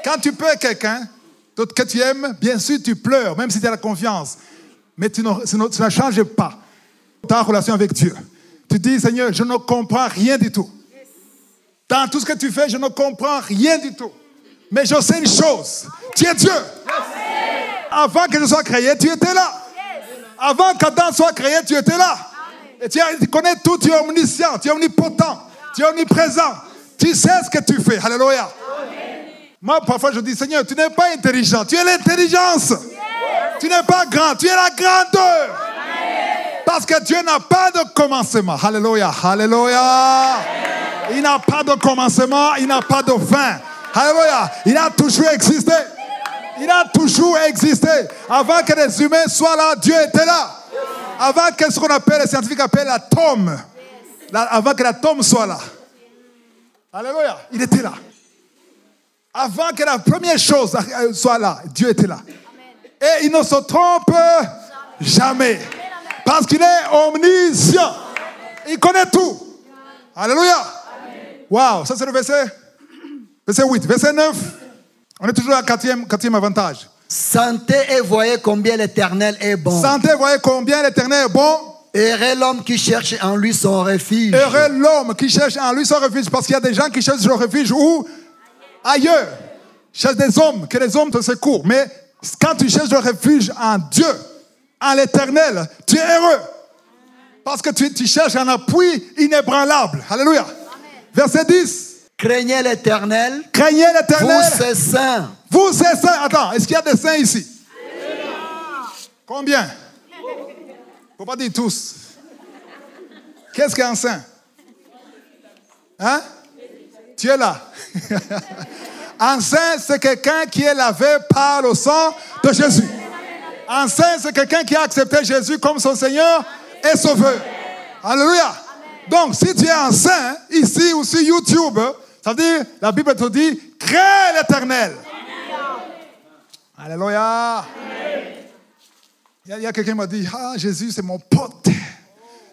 Quand tu peux quelqu'un que tu aimes, bien sûr, tu pleures, même si tu as la confiance. Mais tu ne changes pas ta relation avec Dieu. Tu dis, Seigneur, je ne comprends rien du tout. Dans tout ce que tu fais, je ne comprends rien du tout. Mais je sais une chose. Tu es Dieu. Avant que je sois créé, tu étais là. Avant qu'Adam soit créé, tu étais là. Et tu connais tout, tu es omniscient, tu es omnipotent, tu es omniprésent. Tu sais ce que tu fais. Alléluia. Moi, parfois, je dis, Seigneur, tu n'es pas intelligent, tu es l'intelligence. Tu n'es pas grand, tu es la grandeur. Parce que Dieu n'a pas de commencement. Alléluia, alléluia. Il n'a pas de commencement, il n'a pas de fin. Alléluia. Il a toujours existé. Il a toujours existé. Avant que les humains soient là, Dieu était là. Avant que ce qu'on appelle, les scientifiques appellent l'atome. Avant que l'atome soit là. Alléluia. Il était là. Avant que la première chose soit là, Dieu était là. Et il ne se trompe jamais. Parce qu'il est omniscient. Il connaît tout. Alléluia. Wow, ça c'est le verset 8. Verset 9. On est toujours à quatrième avantage.
Sentez et voyez combien l'Éternel est bon.
Sentez et voyez combien l'Éternel est bon.
Heureux l'homme qui cherche en lui son refuge.
Heureux l'homme qui cherche en lui son refuge. Parce qu'il y a des gens qui cherchent leur refuge où? Ailleurs. Cherche des hommes, que les hommes te secourent. Mais quand tu cherches le refuge en Dieu, en l'Éternel, tu es heureux. Parce que tu cherches un appui inébranlable. Alléluia. Amen. Verset 10.
Craignez l'Éternel.
Craignez l'Éternel.
Vous, c'est saints.
Vous, c'est saints. Attends, est-ce qu'il y a des saints ici? Combien? Il ne faut pas dire tous. Qu'est-ce qu'un saint? Hein? Tu es là. Un saint, c'est quelqu'un qui est lavé par le sang de Jésus. Un saint, c'est quelqu'un qui a accepté Jésus comme son Seigneur et Sauveur. Alléluia. Donc, si tu es un saint, ici ou sur YouTube, ça veut dire, la Bible te dit, crains l'Éternel. Alléluia. Il y a quelqu'un qui m'a dit, ah, Jésus, c'est mon pote.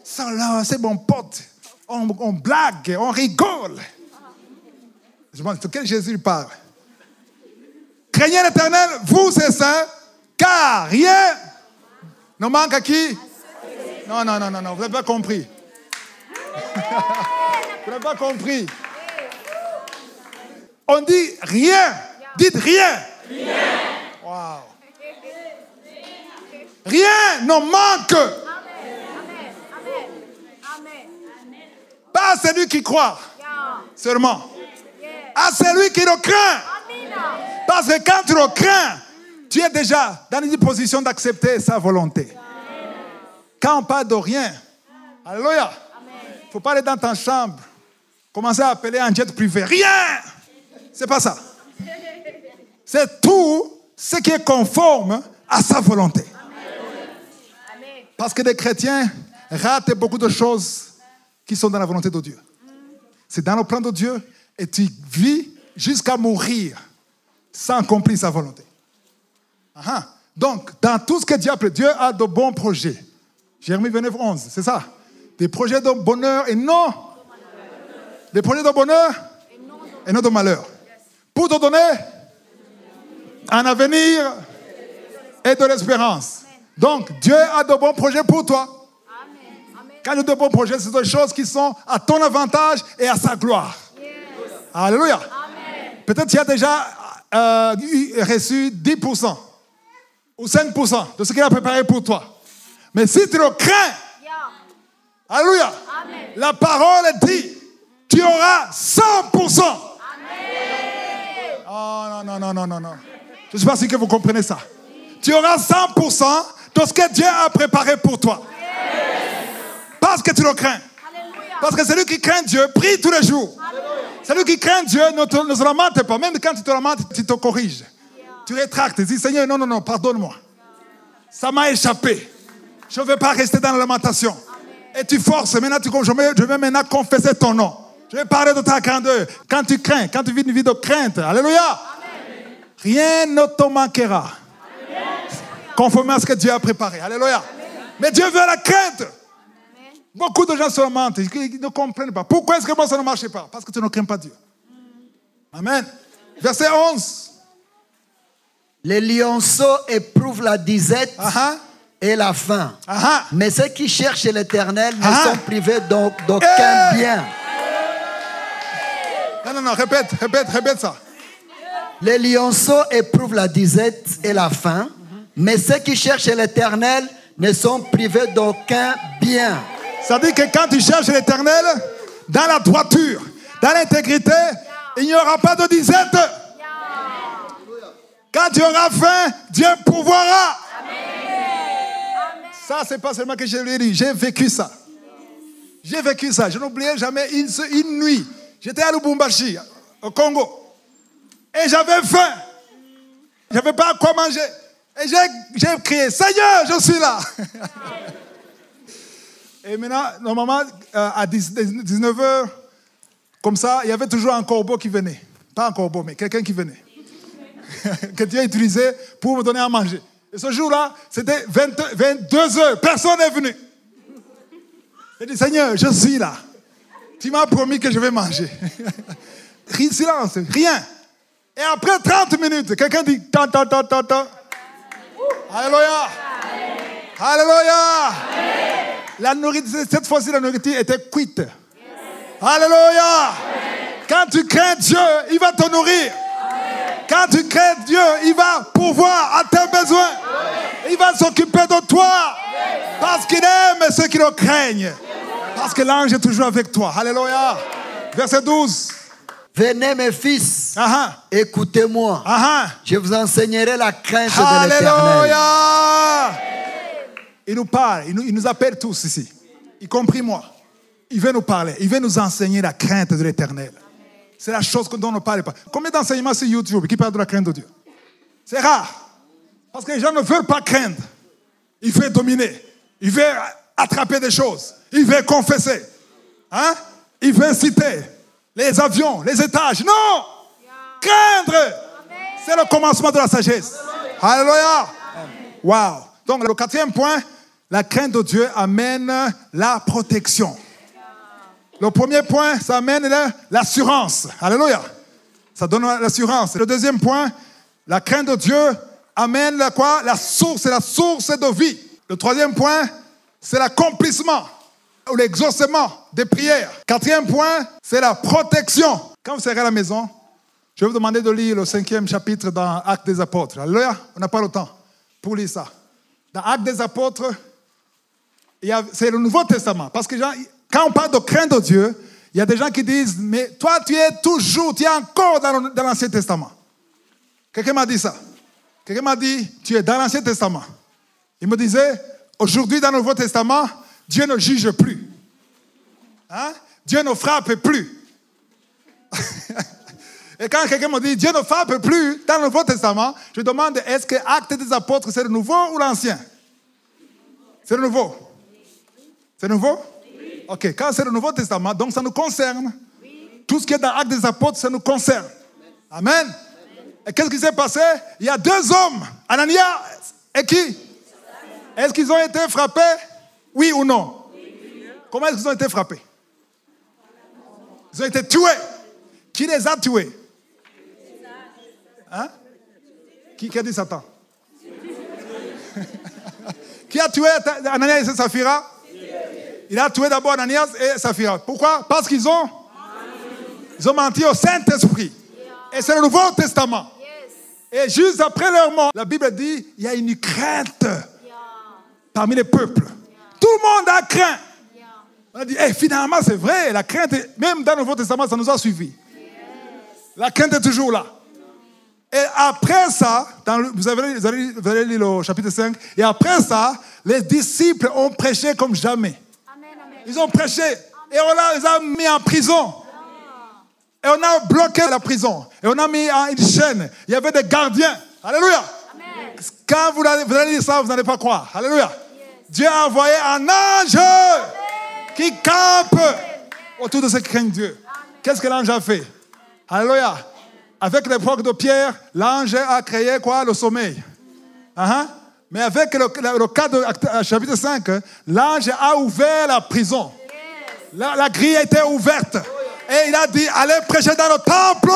Ça là, c'est mon pote. On blague, on rigole. Je me demande, de quel Jésus il parle? Craignez l'Éternel, vous, c'est saints, car rien ne manque à qui? Non, vous n'avez pas compris. Vous n'avez pas compris. On dit rien. Dites rien. Wow. Rien ne manque. Pas à celui qui croit seulement. À celui qui le craint. Parce que quand tu le crains, tu es déjà dans une position d'accepter sa volonté. Quand on parle de rien, alléluia, il ne faut pas aller dans ta chambre, commencer à appeler un jet privé. Rien! C'est pas ça. C'est tout ce qui est conforme à sa volonté. Parce que les chrétiens ratent beaucoup de choses qui sont dans la volonté de Dieu. C'est dans le plan de Dieu et tu vis jusqu'à mourir sans accomplir sa volonté. Donc, dans tout ce que Dieu a de bons projets. Jérémie 29, 11, c'est ça. Des projets de bonheur et non. Des projets de bonheur et non de malheur. Pour te donner un avenir et de l'espérance. Donc, Dieu a de bons projets pour toi. Quand il a de bons projets, c'est des choses qui sont à ton avantage et à sa gloire. Alléluia. Peut-être tu as déjà reçu 10% ou 5% de ce qu'il a préparé pour toi. Mais si tu le crains, alléluia, la parole dit, tu auras 100%. Oh non. Je ne sais pas si vous comprenez ça. Tu auras 100% de ce que Dieu a préparé pour toi. Parce que tu le crains. Parce que celui qui craint Dieu prie tous les jours. Celui qui craint Dieu ne se lamente pas. Même quand tu te lamentes, tu te corriges. Tu rétractes. Tu dis, Seigneur, non, pardonne-moi. Ça m'a échappé. Je ne veux pas rester dans la lamentation. Et tu forces. Maintenant, je vais maintenant confesser ton nom. Je vais parler de ta grandeur. Quand tu crains, quand tu vis une vie de crainte. Alléluia. Rien ne te manquera. Conformément à ce que Dieu a préparé. Alléluia. Mais Dieu veut la crainte. Beaucoup de gens se lamentent. Ils ne comprennent pas. Pourquoi est-ce que moi ça ne marche pas? Parce que tu ne crains pas Dieu. Amen. Verset 11.
Les lionceaux éprouvent la disette et la faim. Mais ceux qui cherchent l'Éternel ne sont privés d'aucun bien.
Non, répète ça.
Les lionceaux éprouvent la disette et la faim, mais ceux qui cherchent l'Éternel ne sont privés d'aucun bien.
Ça veut dire que quand tu cherches l'Éternel, dans la droiture, dans l'intégrité, il n'y aura pas de disette. Quand tu auras faim, Dieu pourvoira. Ça, c'est pas seulement que je l'ai dit, j'ai vécu ça. Je n'oublierai jamais une nuit. J'étais à Lubumbashi, au Congo. Et j'avais faim. Je n'avais pas quoi manger. Et j'ai crié, Seigneur, je suis là. Et maintenant, normalement, à 19h, comme ça, il y avait toujours un corbeau qui venait. Pas un corbeau, mais quelqu'un qui venait. Que Dieu utilisait pour me donner à manger. Et ce jour-là, c'était 22h. Personne n'est venu. J'ai dit, Seigneur, je suis là. Tu m'as promis que je vais manger. Silence, rien. Et après 30 minutes, quelqu'un dit, tant. Alléluia. Alléluia. La nourriture, cette fois-ci, la nourriture était cuite. Alléluia. Quand tu crains Dieu, il va te nourrir. Quand tu crains Dieu, il va pourvoir à tes besoins. Il va s'occuper de toi. Parce qu'il aime ceux qui le craignent. Parce que l'ange est toujours avec toi. Alléluia. Verset 12.
Venez mes fils, écoutez-moi. Je vous enseignerai la crainte de l'Éternel.
Alléluia. Il nous parle, il nous appelle tous ici, y compris moi. Il veut nous parler, il veut nous enseigner la crainte de l'Éternel. C'est la chose dont on ne parle pas. Combien d'enseignements sur YouTube qui parlent de la crainte de Dieu? C'est rare. Parce que les gens ne veulent pas craindre. Il veut dominer. Il veut attraper des choses. Il veut confesser. Il veut citer les avions, les étages. Non! Craindre! C'est le commencement de la sagesse. Alléluia! Wow! Donc le 4e point, la crainte de Dieu amène la protection. Le premier point, ça amène l'assurance. Alléluia. Ça donne l'assurance. Le 2e point, la crainte de Dieu amène quoi? La source, c'est la source de vie. Le 3e point, c'est l'accomplissement ou l'exaucement des prières. 4e point, c'est la protection. Quand vous serez à la maison, je vais vous demander de lire le 5e chapitre dans Actes des Apôtres. Alléluia. On n'a pas le temps pour lire ça. Dans Actes des Apôtres, c'est le Nouveau Testament. Parce que quand on parle de crainte de Dieu, il y a des gens qui disent, mais toi, tu es encore dans l'Ancien Testament. Quelqu'un m'a dit ça. Quelqu'un m'a dit, tu es dans l'Ancien Testament. Il me disait, aujourd'hui, dans le Nouveau Testament, Dieu ne juge plus. Dieu ne frappe plus. Et quand quelqu'un me dit, Dieu ne frappe plus dans le Nouveau Testament, je demande, est-ce que Actes des Apôtres, c'est le Nouveau ou l'Ancien? C'est le Nouveau. C'est le Nouveau? Oui. Ok, quand c'est le Nouveau Testament, donc ça nous concerne. Oui. Tout ce qui est dans Actes des Apôtres, ça nous concerne. Amen. Amen. Et qu'est-ce qui s'est passé? Il y a 2 hommes, Ananias et qui? Est-ce qu'ils ont été frappés? Oui ou non? Oui. Comment est-ce qu'ils ont été frappés? Ils ont été tués. Qui les a tués? Qui a dit Satan? Qui a tué Ananias et Saphira? Il a tué d'abord Ananias et Saphira. Pourquoi? Parce qu'ils ont menti au Saint-Esprit. Et c'est le Nouveau Testament. Et juste après leur mort, la Bible dit, il y a une crainte parmi les peuples. Tout le monde a craint. On a dit, hey, finalement, c'est vrai, la crainte, même dans le Nouveau Testament, ça nous a suivis. La crainte est toujours là. Et après ça, vous allez lire le chapitre 5, et après ça, les disciples ont prêché comme jamais. Ils ont prêché, et on les a mis en prison. Et on a bloqué la prison, et on a mis une chaîne. Il y avait des gardiens. Alléluia. Quand vous allez lire ça, vous n'allez pas croire. Alléluia. Dieu a envoyé un ange qui campe autour de ce qui craignent Dieu. Qu'est-ce que l'ange a fait? Alléluia. Avec l'époque de Pierre, l'ange a créé quoi? Le sommeil. Mais avec le cas de chapitre 5, l'ange a ouvert la prison. La grille a été ouverte. Et il a dit, allez prêcher dans le temple.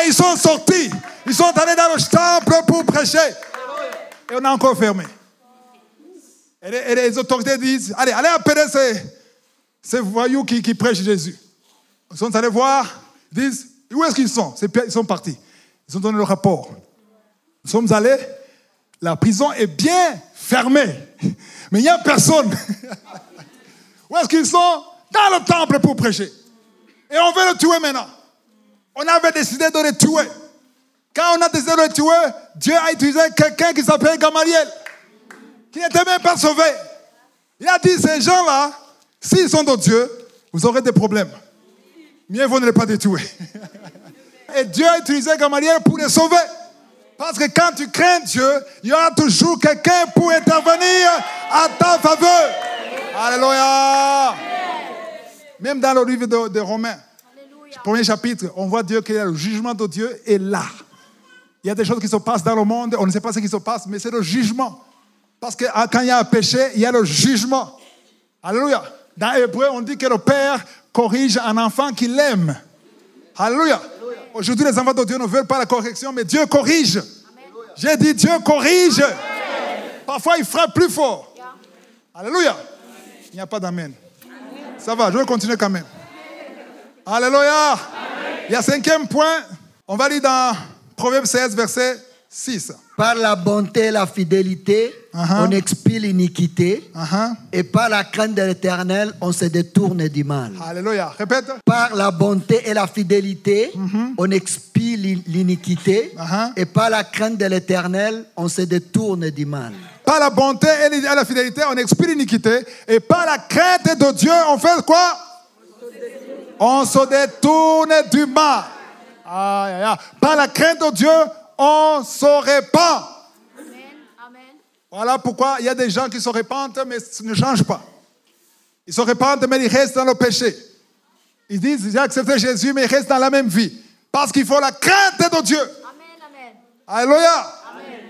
Et ils sont sortis. Ils sont allés dans le temple pour prêcher. Et on a encore fermé. Et les autorités disent, allez appeler ces voyous qui prêchent Jésus. Ils sont allés voir, ils disent, où est-ce qu'ils sont? Ils sont partis. Ils ont donné le rapport. Nous sommes allés, la prison est bien fermée. Mais il n'y a personne. Où est-ce qu'ils sont? Dans le temple pour prêcher. Et on veut le tuer maintenant. On avait décidé de le tuer. Quand on a décidé de le tuer, Dieu a utilisé quelqu'un qui s'appelle Gamaliel, qui n'était même pas sauvé. Il a dit, ces gens-là, s'ils sont de Dieu, vous aurez des problèmes. Mieux vaut ne les pas les tuer. Et Dieu a utilisé Gamaliel pour les sauver. Parce que quand tu crains Dieu, il y aura toujours quelqu'un pour intervenir à ta faveur. Alléluia. Même dans le livre de Romains, premier chapitre, on voit Dieu que le jugement de Dieu est là. Il y a des choses qui se passent dans le monde, on ne sait pas ce qui se passe, mais c'est le jugement. Parce que quand il y a un péché, il y a le jugement. Alléluia. Dans Hébreu, on dit que le Père corrige un enfant qu'il aime. Alléluia. Aujourd'hui, les enfants de Dieu ne veulent pas la correction, mais Dieu corrige. J'ai dit, Dieu corrige. Parfois, il frappe plus fort. Alléluia. Il n'y a pas d'amen. Ça va, je vais continuer quand même. Alléluia. Il y a 5e point. On va lire dans Proverbe 16, verset 6.
Par la bonté et la fidélité, on expie l'iniquité. Et par la crainte de l'Éternel, on se détourne du mal.
Alléluia. Répète.
Par la bonté et la fidélité, on expie l'iniquité. Et par la crainte de l'Éternel, on se détourne du mal.
Par la bonté et la fidélité, on expie l'iniquité. Et par la crainte de Dieu, on fait quoi? On se détourne du mal. Par la crainte de Dieu, on se répand. Amen. Voilà pourquoi il y a des gens qui se répandent, mais ne changent pas. Ils se répandent, mais ils restent dans le péché. Ils disent, j'ai accepté Jésus, mais ils restent dans la même vie. Parce qu'il faut la crainte de Dieu. Amen. Alléluia. Amen.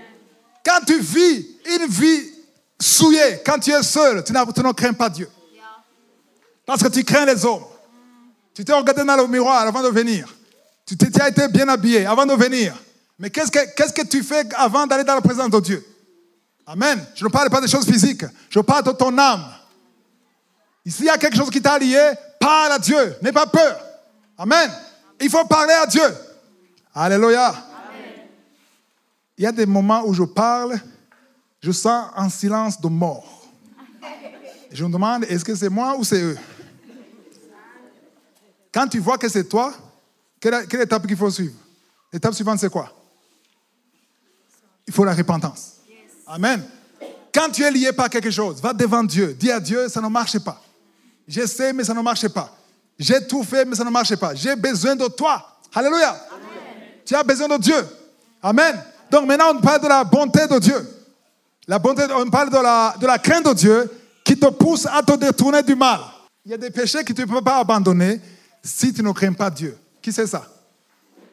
Quand tu vis une vie souillée, quand tu es seul, tu ne crains pas Dieu. Parce que tu crains les hommes. Tu t'es regardé dans le miroir avant de venir. Tu as été bien habillé avant de venir. Mais qu'est-ce que tu fais avant d'aller dans la présence de Dieu? Amen. Je ne parle pas des choses physiques. Je parle de ton âme. Ici, il y a quelque chose qui t'a lié. Parle à Dieu. N'aie pas peur. Amen. Il faut parler à Dieu. Alléluia. Amen. Il y a des moments où je parle, je sens un silence de mort. Je me demande, est-ce que c'est moi ou c'est eux? Quand tu vois que c'est toi, quelle étape qu'il faut suivre? L'étape suivante, c'est quoi? Il faut la repentance. Amen. Quand tu es lié par quelque chose, va devant Dieu. Dis à Dieu, ça ne marche pas. J'essaie, mais ça ne marche pas. J'ai tout fait, mais ça ne marche pas. J'ai besoin de toi. Alléluia. Amen. Tu as besoin de Dieu. Amen. Donc maintenant, on parle de la bonté de Dieu. La bonté, on parle de la crainte de Dieu qui te pousse à te détourner du mal. Il y a des péchés que tu ne peux pas abandonner si tu ne crains pas Dieu. Qui sait ça?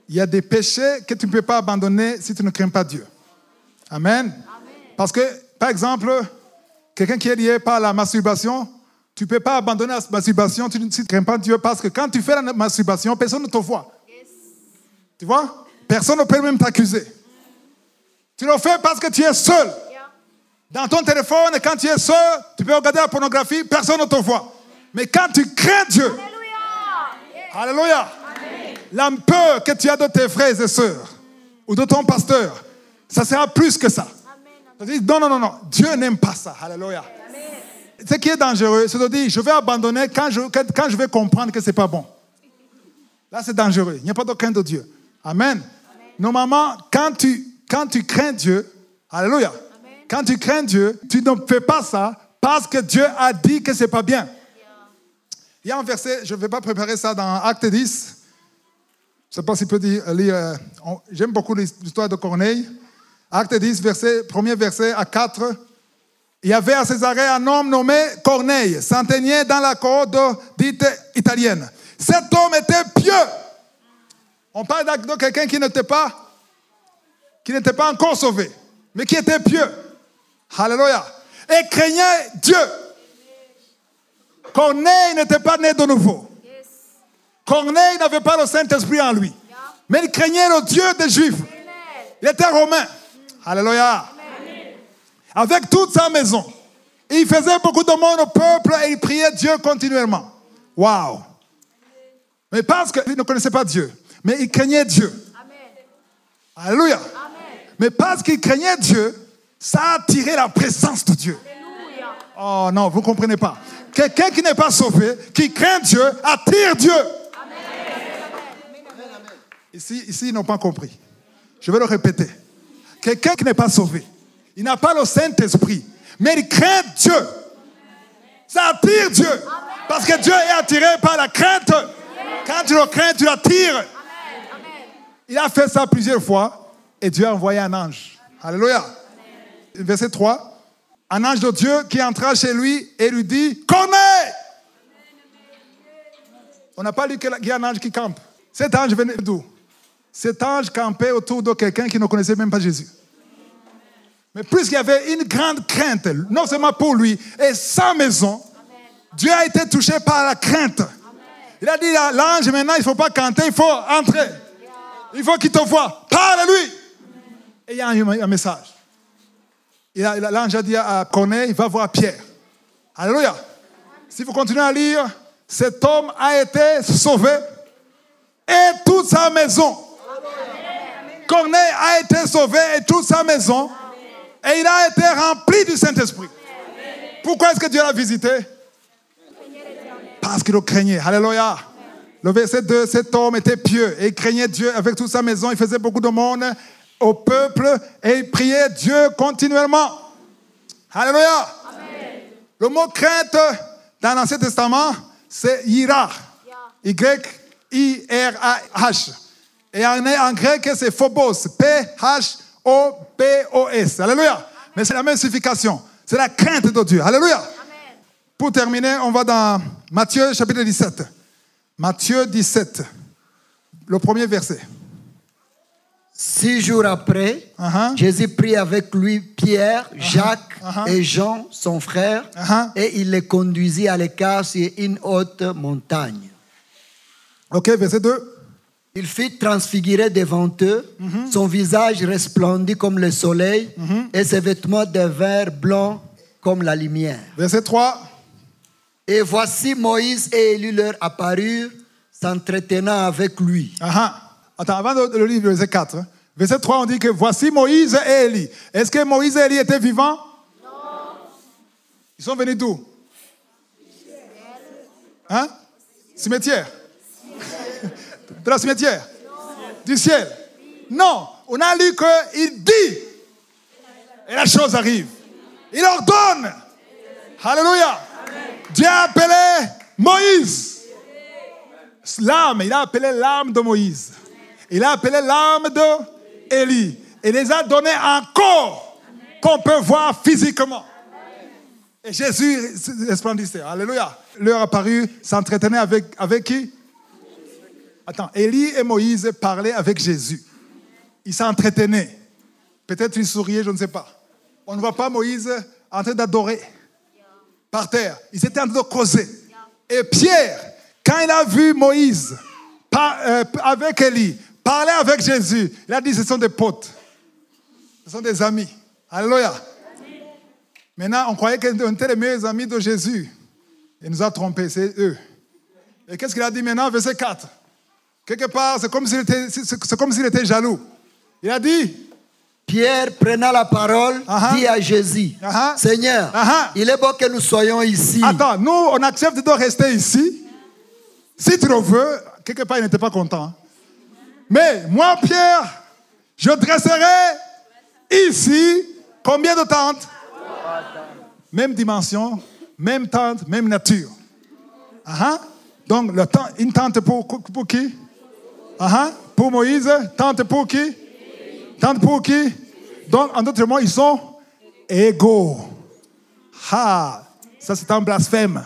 Il y a des péchés que tu ne peux pas abandonner si tu ne crains pas Dieu. Amen. Parce que, par exemple, quelqu'un qui est lié par la masturbation, tu ne peux pas abandonner la masturbation si tu ne crains pas Dieu, parce que quand tu fais la masturbation, personne ne te voit. Tu vois? Personne ne peut même t'accuser. Tu le fais parce que tu es seul. Dans ton téléphone, quand tu es seul, tu peux regarder la pornographie, personne ne te voit. Mais quand tu crains Dieu, Alléluia, la peur que tu as de tes frères et sœurs ou de ton pasteur, ça sera plus que ça. Non, Dieu n'aime pas ça. Alléluia. Ce qui est dangereux, c'est de dire, je vais abandonner quand je vais comprendre que ce n'est pas bon. Là, c'est dangereux. Il n'y a pas de crainte de Dieu. Amen. Normalement, quand tu crains Dieu, alléluia, quand tu crains Dieu, tu ne fais pas ça parce que Dieu a dit que ce n'est pas bien. Il y a un verset, je ne vais pas préparer ça dans Acte 10. Je ne sais pas si je peux lire. J'aime beaucoup l'histoire de Corneille. Acte 10, premier verset à 4. Il y avait à Césarée un homme nommé Corneille, centenier dans la cohorte dite italienne. Cet homme était pieux. On parle de quelqu'un qui n'était pas encore sauvé, mais qui était pieux. Alléluia. Et craignait Dieu. Corneille n'était pas né de nouveau. Corneille n'avait pas le Saint-Esprit en lui. Mais il craignait le Dieu des Juifs. Il était romain. Alléluia. Avec toute sa maison. Il faisait beaucoup de monde au peuple et il priait Dieu continuellement. Waouh. Mais parce qu'il ne connaissait pas Dieu. Mais il craignait Dieu. Alléluia. Mais parce qu'il craignait Dieu, ça a attiré la présence de Dieu. Oh non, vous ne comprenez pas. Quelqu'un qui n'est pas sauvé, qui craint Dieu, attire Dieu. Ici, ils n'ont pas compris. Je vais le répéter. Quelqu'un qui n'est pas sauvé, il n'a pas le Saint-Esprit, mais il craint Dieu. Ça attire Dieu. Parce que Dieu est attiré par la crainte. Quand tu le crains, tu l'attires. Il a fait ça plusieurs fois et Dieu a envoyé un ange. Alléluia. Verset 3. Un ange de Dieu qui entra chez lui et lui dit, Corneille! On n'a pas lu qu'il y a un ange qui campe. Cet ange venait d'où? Cet ange campait autour de quelqu'un qui ne connaissait même pas Jésus. Mais puisqu'il y avait une grande crainte, non seulement pour lui et sa maison, Dieu a été touché par la crainte. Il a dit à l'ange, maintenant il ne faut pas canter, il faut entrer. Il faut qu'il te voie. Parle à lui. Et il y a un message. L'ange a dit à Corneille, va voir Pierre. Alléluia. Si vous continuez à lire, cet homme a été sauvé et toute sa maison. Corneille a été sauvé et toute sa maison. Et il a été rempli du Saint-Esprit. Pourquoi est-ce que Dieu l'a visité? Parce qu'il le craignait. Alléluia. Le verset 2, cet homme était pieux et il craignait Dieu avec toute sa maison. Il faisait beaucoup de monde au peuple et il priait Dieu continuellement. Alléluia. Amen. Le mot crainte dans l'Ancien Testament, c'est yira. Y-I-R-A-H. Et en grec, c'est phobos. P-H-O-B-O-S. Alléluia. Mais c'est la même signification. C'est la crainte de Dieu. Alléluia. Amen. Pour terminer, on va dans Matthieu chapitre 17. Matthieu 17. Le premier verset.
6 jours après, Jésus prit avec lui Pierre, Jacques et Jean, son frère, et il les conduisit à l'écart sur une haute montagne.
Ok, verset 2.
Il fut transfiguré devant eux, son visage resplendit comme le soleil, et ses vêtements devinrent blancs comme la lumière.
Verset 3.
Et voici Moïse et Élie leur apparurent, s'entretenant avec lui.
Attends, avant de le lire, verset 4. Verset 3, on dit que voici Moïse et Élie. Est-ce que Moïse et Élie étaient vivants? Non. Ils sont venus d'où? Hein? Cimetière? De la cimetière? Non. Du ciel? Non. On a lu qu'il dit. Et la chose arrive. Il ordonne. Alléluia. Dieu a appelé Moïse. L'âme, il a appelé l'âme de Moïse. Il a appelé l'âme d'Élie. Il les a donné un corps qu'on peut voir physiquement. Et Jésus resplendissait. Alléluia. Leur apparu s'entretenait avec qui? Attends, Élie et Moïse parlaient avec Jésus. Ils s'entretenaient. Peut-être ils souriaient, je ne sais pas. On ne voit pas Moïse en train d'adorer par terre. Ils étaient en train de causer. Et Pierre, quand il a vu Moïse avec Élie, parler avec Jésus, il a dit ce sont des potes. Ce sont des amis. Alléluia. Maintenant, on croyait qu'on était les meilleurs amis de Jésus. Il nous a trompés, c'est eux. Et qu'est-ce qu'il a dit maintenant, verset 4? Quelque part, c'est comme s'il était jaloux. Il a dit,
Pierre, prenant la parole, dit à Jésus, Seigneur, il est bon que nous soyons ici.
Attends, nous, on accepte de rester ici. Si tu le veux, quelque part, il n'était pas content. Mais moi, Pierre, je dresserai ici combien de tentes? Même dimension, même tente, même nature. Donc, une tente pour qui? Pour Moïse. Tente pour qui? Tente pour qui? Donc, en d'autres mots, ils sont égaux. Ça c'est un blasphème.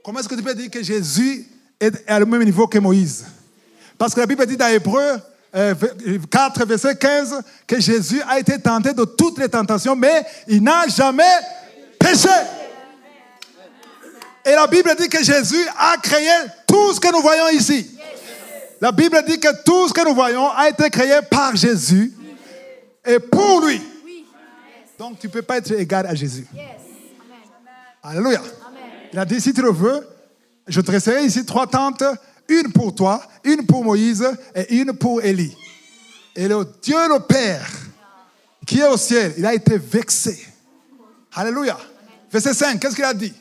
Comment est-ce que tu peux dire que Jésus est à le même niveau que Moïse? Parce que la Bible dit dans Hébreux 4, verset 15, que Jésus a été tenté de toutes les tentations, mais il n'a jamais péché. Et la Bible dit que Jésus a créé tout ce que nous voyons ici. La Bible dit que tout ce que nous voyons a été créé par Jésus et pour lui. Donc tu ne peux pas être égal à Jésus. Alléluia. Il a dit, si tu le veux, je dresserai ici 3 tentes, une pour toi, une pour Moïse et une pour Élie. Et le Dieu le Père, qui est au ciel, il a été vexé. Alléluia. Verset 5, qu'est-ce qu'il a dit?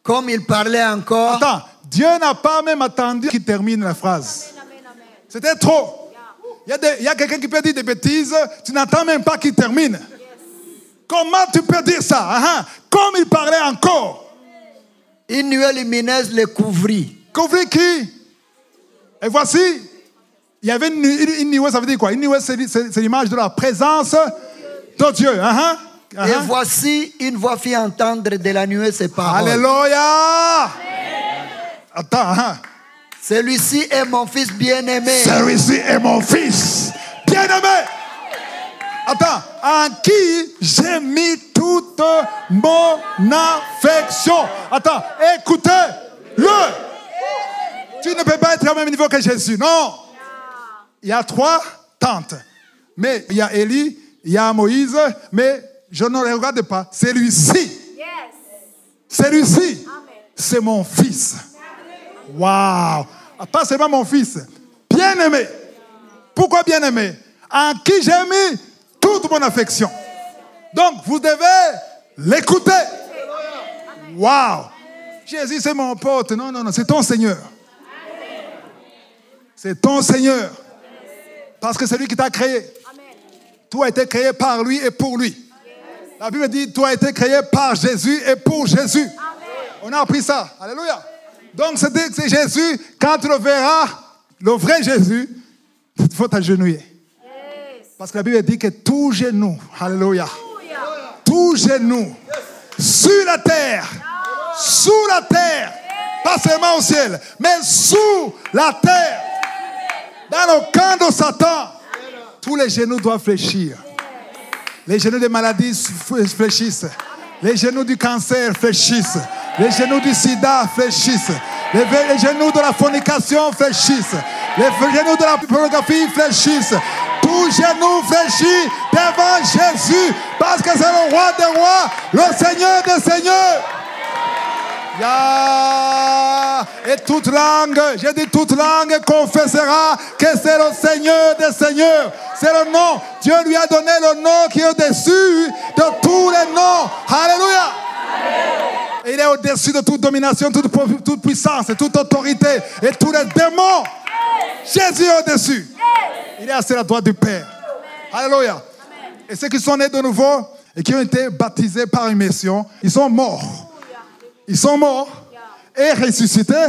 Comme il parlait encore.
Attends, Dieu n'a pas même attendu qu'il termine la phrase. C'était trop. Il y a quelqu'un qui peut dire des bêtises, tu n'attends même pas qu'il termine. Comment tu peux dire ça? Comme il parlait encore.
Une nuée lumineuse le couvrit.
Couvrit qui? Et voici, il y avait une nuée, ça veut dire quoi? Une nuée, c'est l'image de la présence de Dieu.
Et voici, une voix fit entendre de la nuée ces paroles.
Alléluia! Attends,
Celui-ci est mon fils bien-aimé.
Celui-ci est mon fils bien-aimé. Attends, en qui j'ai mis toute mon affection. Attends, écoutez-le. Tu ne peux pas être au même niveau que Jésus, non. Il y a 3 tentes. Mais il y a Élie, il y a Moïse, mais je ne le regarde pas. Celui-ci, c'est mon fils. Waouh! Pas seulement mon fils, bien-aimé. Pourquoi bien-aimé? En qui j'ai mis toute mon affection. Donc, vous devez l'écouter. Waouh! Jésus, c'est mon pote. Non, c'est ton Seigneur. C'est ton Seigneur. Parce que c'est lui qui t'a créé. Tout a été créé par lui et pour lui. La Bible dit, tout a été créé par Jésus et pour Jésus. On a appris ça. Alléluia. Donc, c'est Jésus. Quand tu le verras, le vrai Jésus, il faut t'agenouiller. Parce que la Bible dit que tout genou, alléluia, tout genou, sur la terre, sous la terre, pas seulement au ciel, mais sous la terre, dans le camp de Satan, tous les genoux doivent fléchir. Les genoux des maladies fléchissent. Les genoux du cancer fléchissent. Les genoux du sida fléchissent. Les genoux de la fornication fléchissent. Les genoux de la pornographie fléchissent. Tout genou fléchit devant Jésus. Parce que c'est le roi des rois, le Seigneur des seigneurs. Et toute langue, j'ai dit toute langue confessera que c'est le Seigneur des seigneurs. C'est le nom. Dieu lui a donné le nom qui est au-dessus de tous les noms. Alléluia. Et il est au-dessus de toute domination, toute puissance, toute autorité et tous les démons. Jésus est au-dessus. Il est assis à la droite du Père. Alléluia. Et ceux qui sont nés de nouveau et qui ont été baptisés par immersion, ils sont morts. Ils sont morts et ressuscités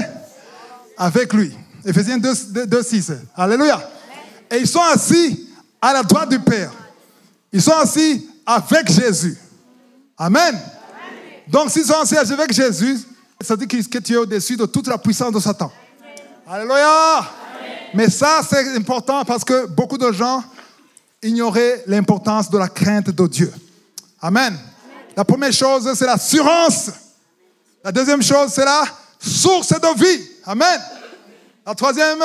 avec lui. Éphésiens 2, 6. Alléluia. Et ils sont assis à la droite du Père. Ils sont assis avec Jésus. Amen. Donc s'ils sont assis avec Jésus, ça dit que tu es au-dessus de toute la puissance de Satan. Alléluia. Mais ça, c'est important parce que beaucoup de gens ignoraient l'importance de la crainte de Dieu. Amen. La première chose, c'est l'assurance. La deuxième chose, c'est la source de vie. Amen. La troisième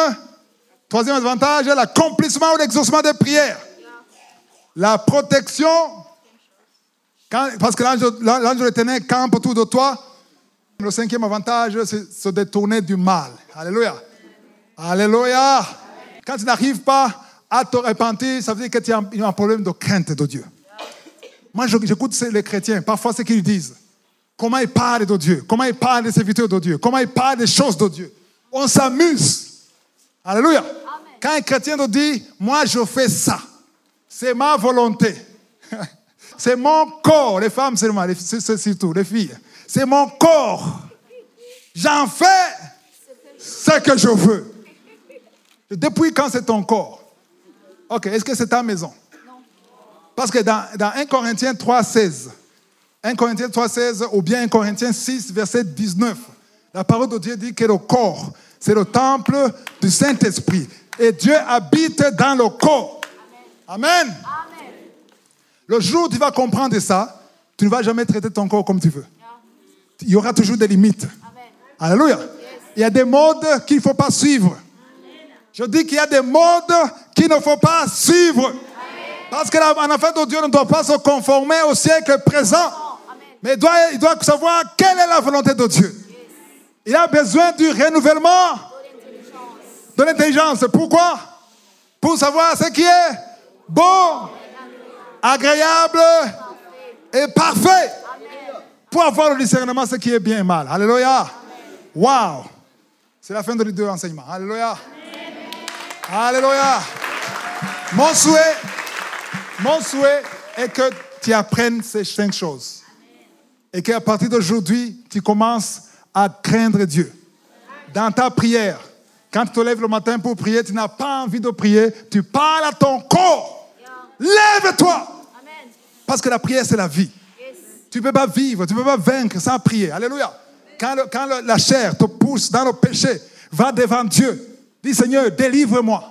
avantage, l'accomplissement ou l'exaucement des prières. La protection, parce que l'ange de l'Éternel campe autour de toi. Le cinquième avantage, c'est se détourner du mal. Alléluia. Alléluia. Quand tu n'arrives pas à te repentir, ça veut dire que tu as un problème de crainte de Dieu. Moi, j'écoute les chrétiens, parfois ce qu'ils disent. Comment ils parlent de Dieu, comment ils parlent des serviteurs de Dieu, comment ils parlent des choses de Dieu. On s'amuse. Alléluia. Amen. Quand un chrétien te dit, moi je fais ça, c'est ma volonté. C'est mon corps, les femmes seulement, surtout les filles. C'est mon corps. J'en fais ce que je veux. Depuis quand c'est ton corps? Ok, est-ce que c'est ta maison? Non. Parce que dans 1 Corinthiens 3,16, 1 Corinthiens 3,16 ou bien 1 Corinthiens 6, verset 19, la parole de Dieu dit que le corps, c'est le temple du Saint-Esprit. Et Dieu habite dans le corps. Amen. Amen. Le jour où tu vas comprendre ça, tu ne vas jamais traiter ton corps comme tu veux. Il y aura toujours des limites. Amen. Alléluia. Yes. Il y a des modes qu'il ne faut pas suivre. Amen. Je dis qu'il y a des modes qu'il ne faut pas suivre. Amen. Parce qu'un enfant de Dieu ne doit pas se conformer au siècle présent. Amen. Mais il doit savoir quelle est la volonté de Dieu. Yes. Il a besoin du renouvellement de l'intelligence. Pourquoi? Pour savoir ce qui est bon, agréable et parfait. Amen. Pour avoir le discernement, ce qui est bien et mal. Alléluia. Wow. C'est la fin de les deux enseignements. Alléluia. Amen. Alléluia. Mon souhait est que tu apprennes ces 5 choses. Amen. Et qu'à partir d'aujourd'hui, tu commences à craindre Dieu. Dans ta prière, quand tu te lèves le matin pour prier, tu n'as pas envie de prier, tu parles à ton corps. Lève-toi. Amen. Parce que la prière, c'est la vie. Yes. Tu ne peux pas vivre, tu ne peux pas vaincre sans prier. Alléluia. Quand la chair te pousse dans le péché, va devant Dieu. Dis, Seigneur, délivre-moi.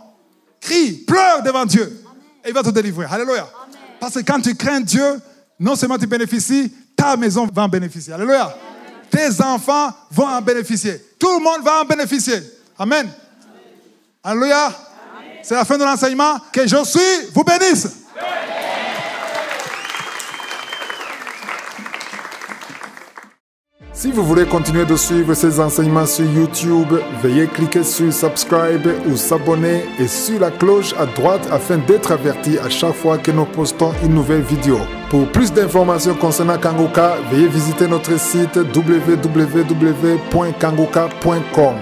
Crie, pleure devant Dieu. Amen. Et il va te délivrer. Alléluia. Amen. Parce que quand tu crains Dieu, non seulement tu bénéficies, ta maison va en bénéficier. Alléluia. Amen. Tes enfants vont en bénéficier. Tout le monde va en bénéficier. Amen. Amen. Alléluia. Amen. C'est la fin de l'enseignement. Que je suis vous bénisse.
Si vous voulez continuer de suivre ces enseignements sur YouTube, veuillez cliquer sur Subscribe ou s'abonner et sur la cloche à droite afin d'être averti à chaque fois que nous postons une nouvelle vidéo. Pour plus d'informations concernant Kangoka, veuillez visiter notre site www.kangoka.com.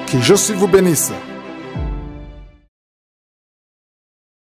Que je suis vous bénisse.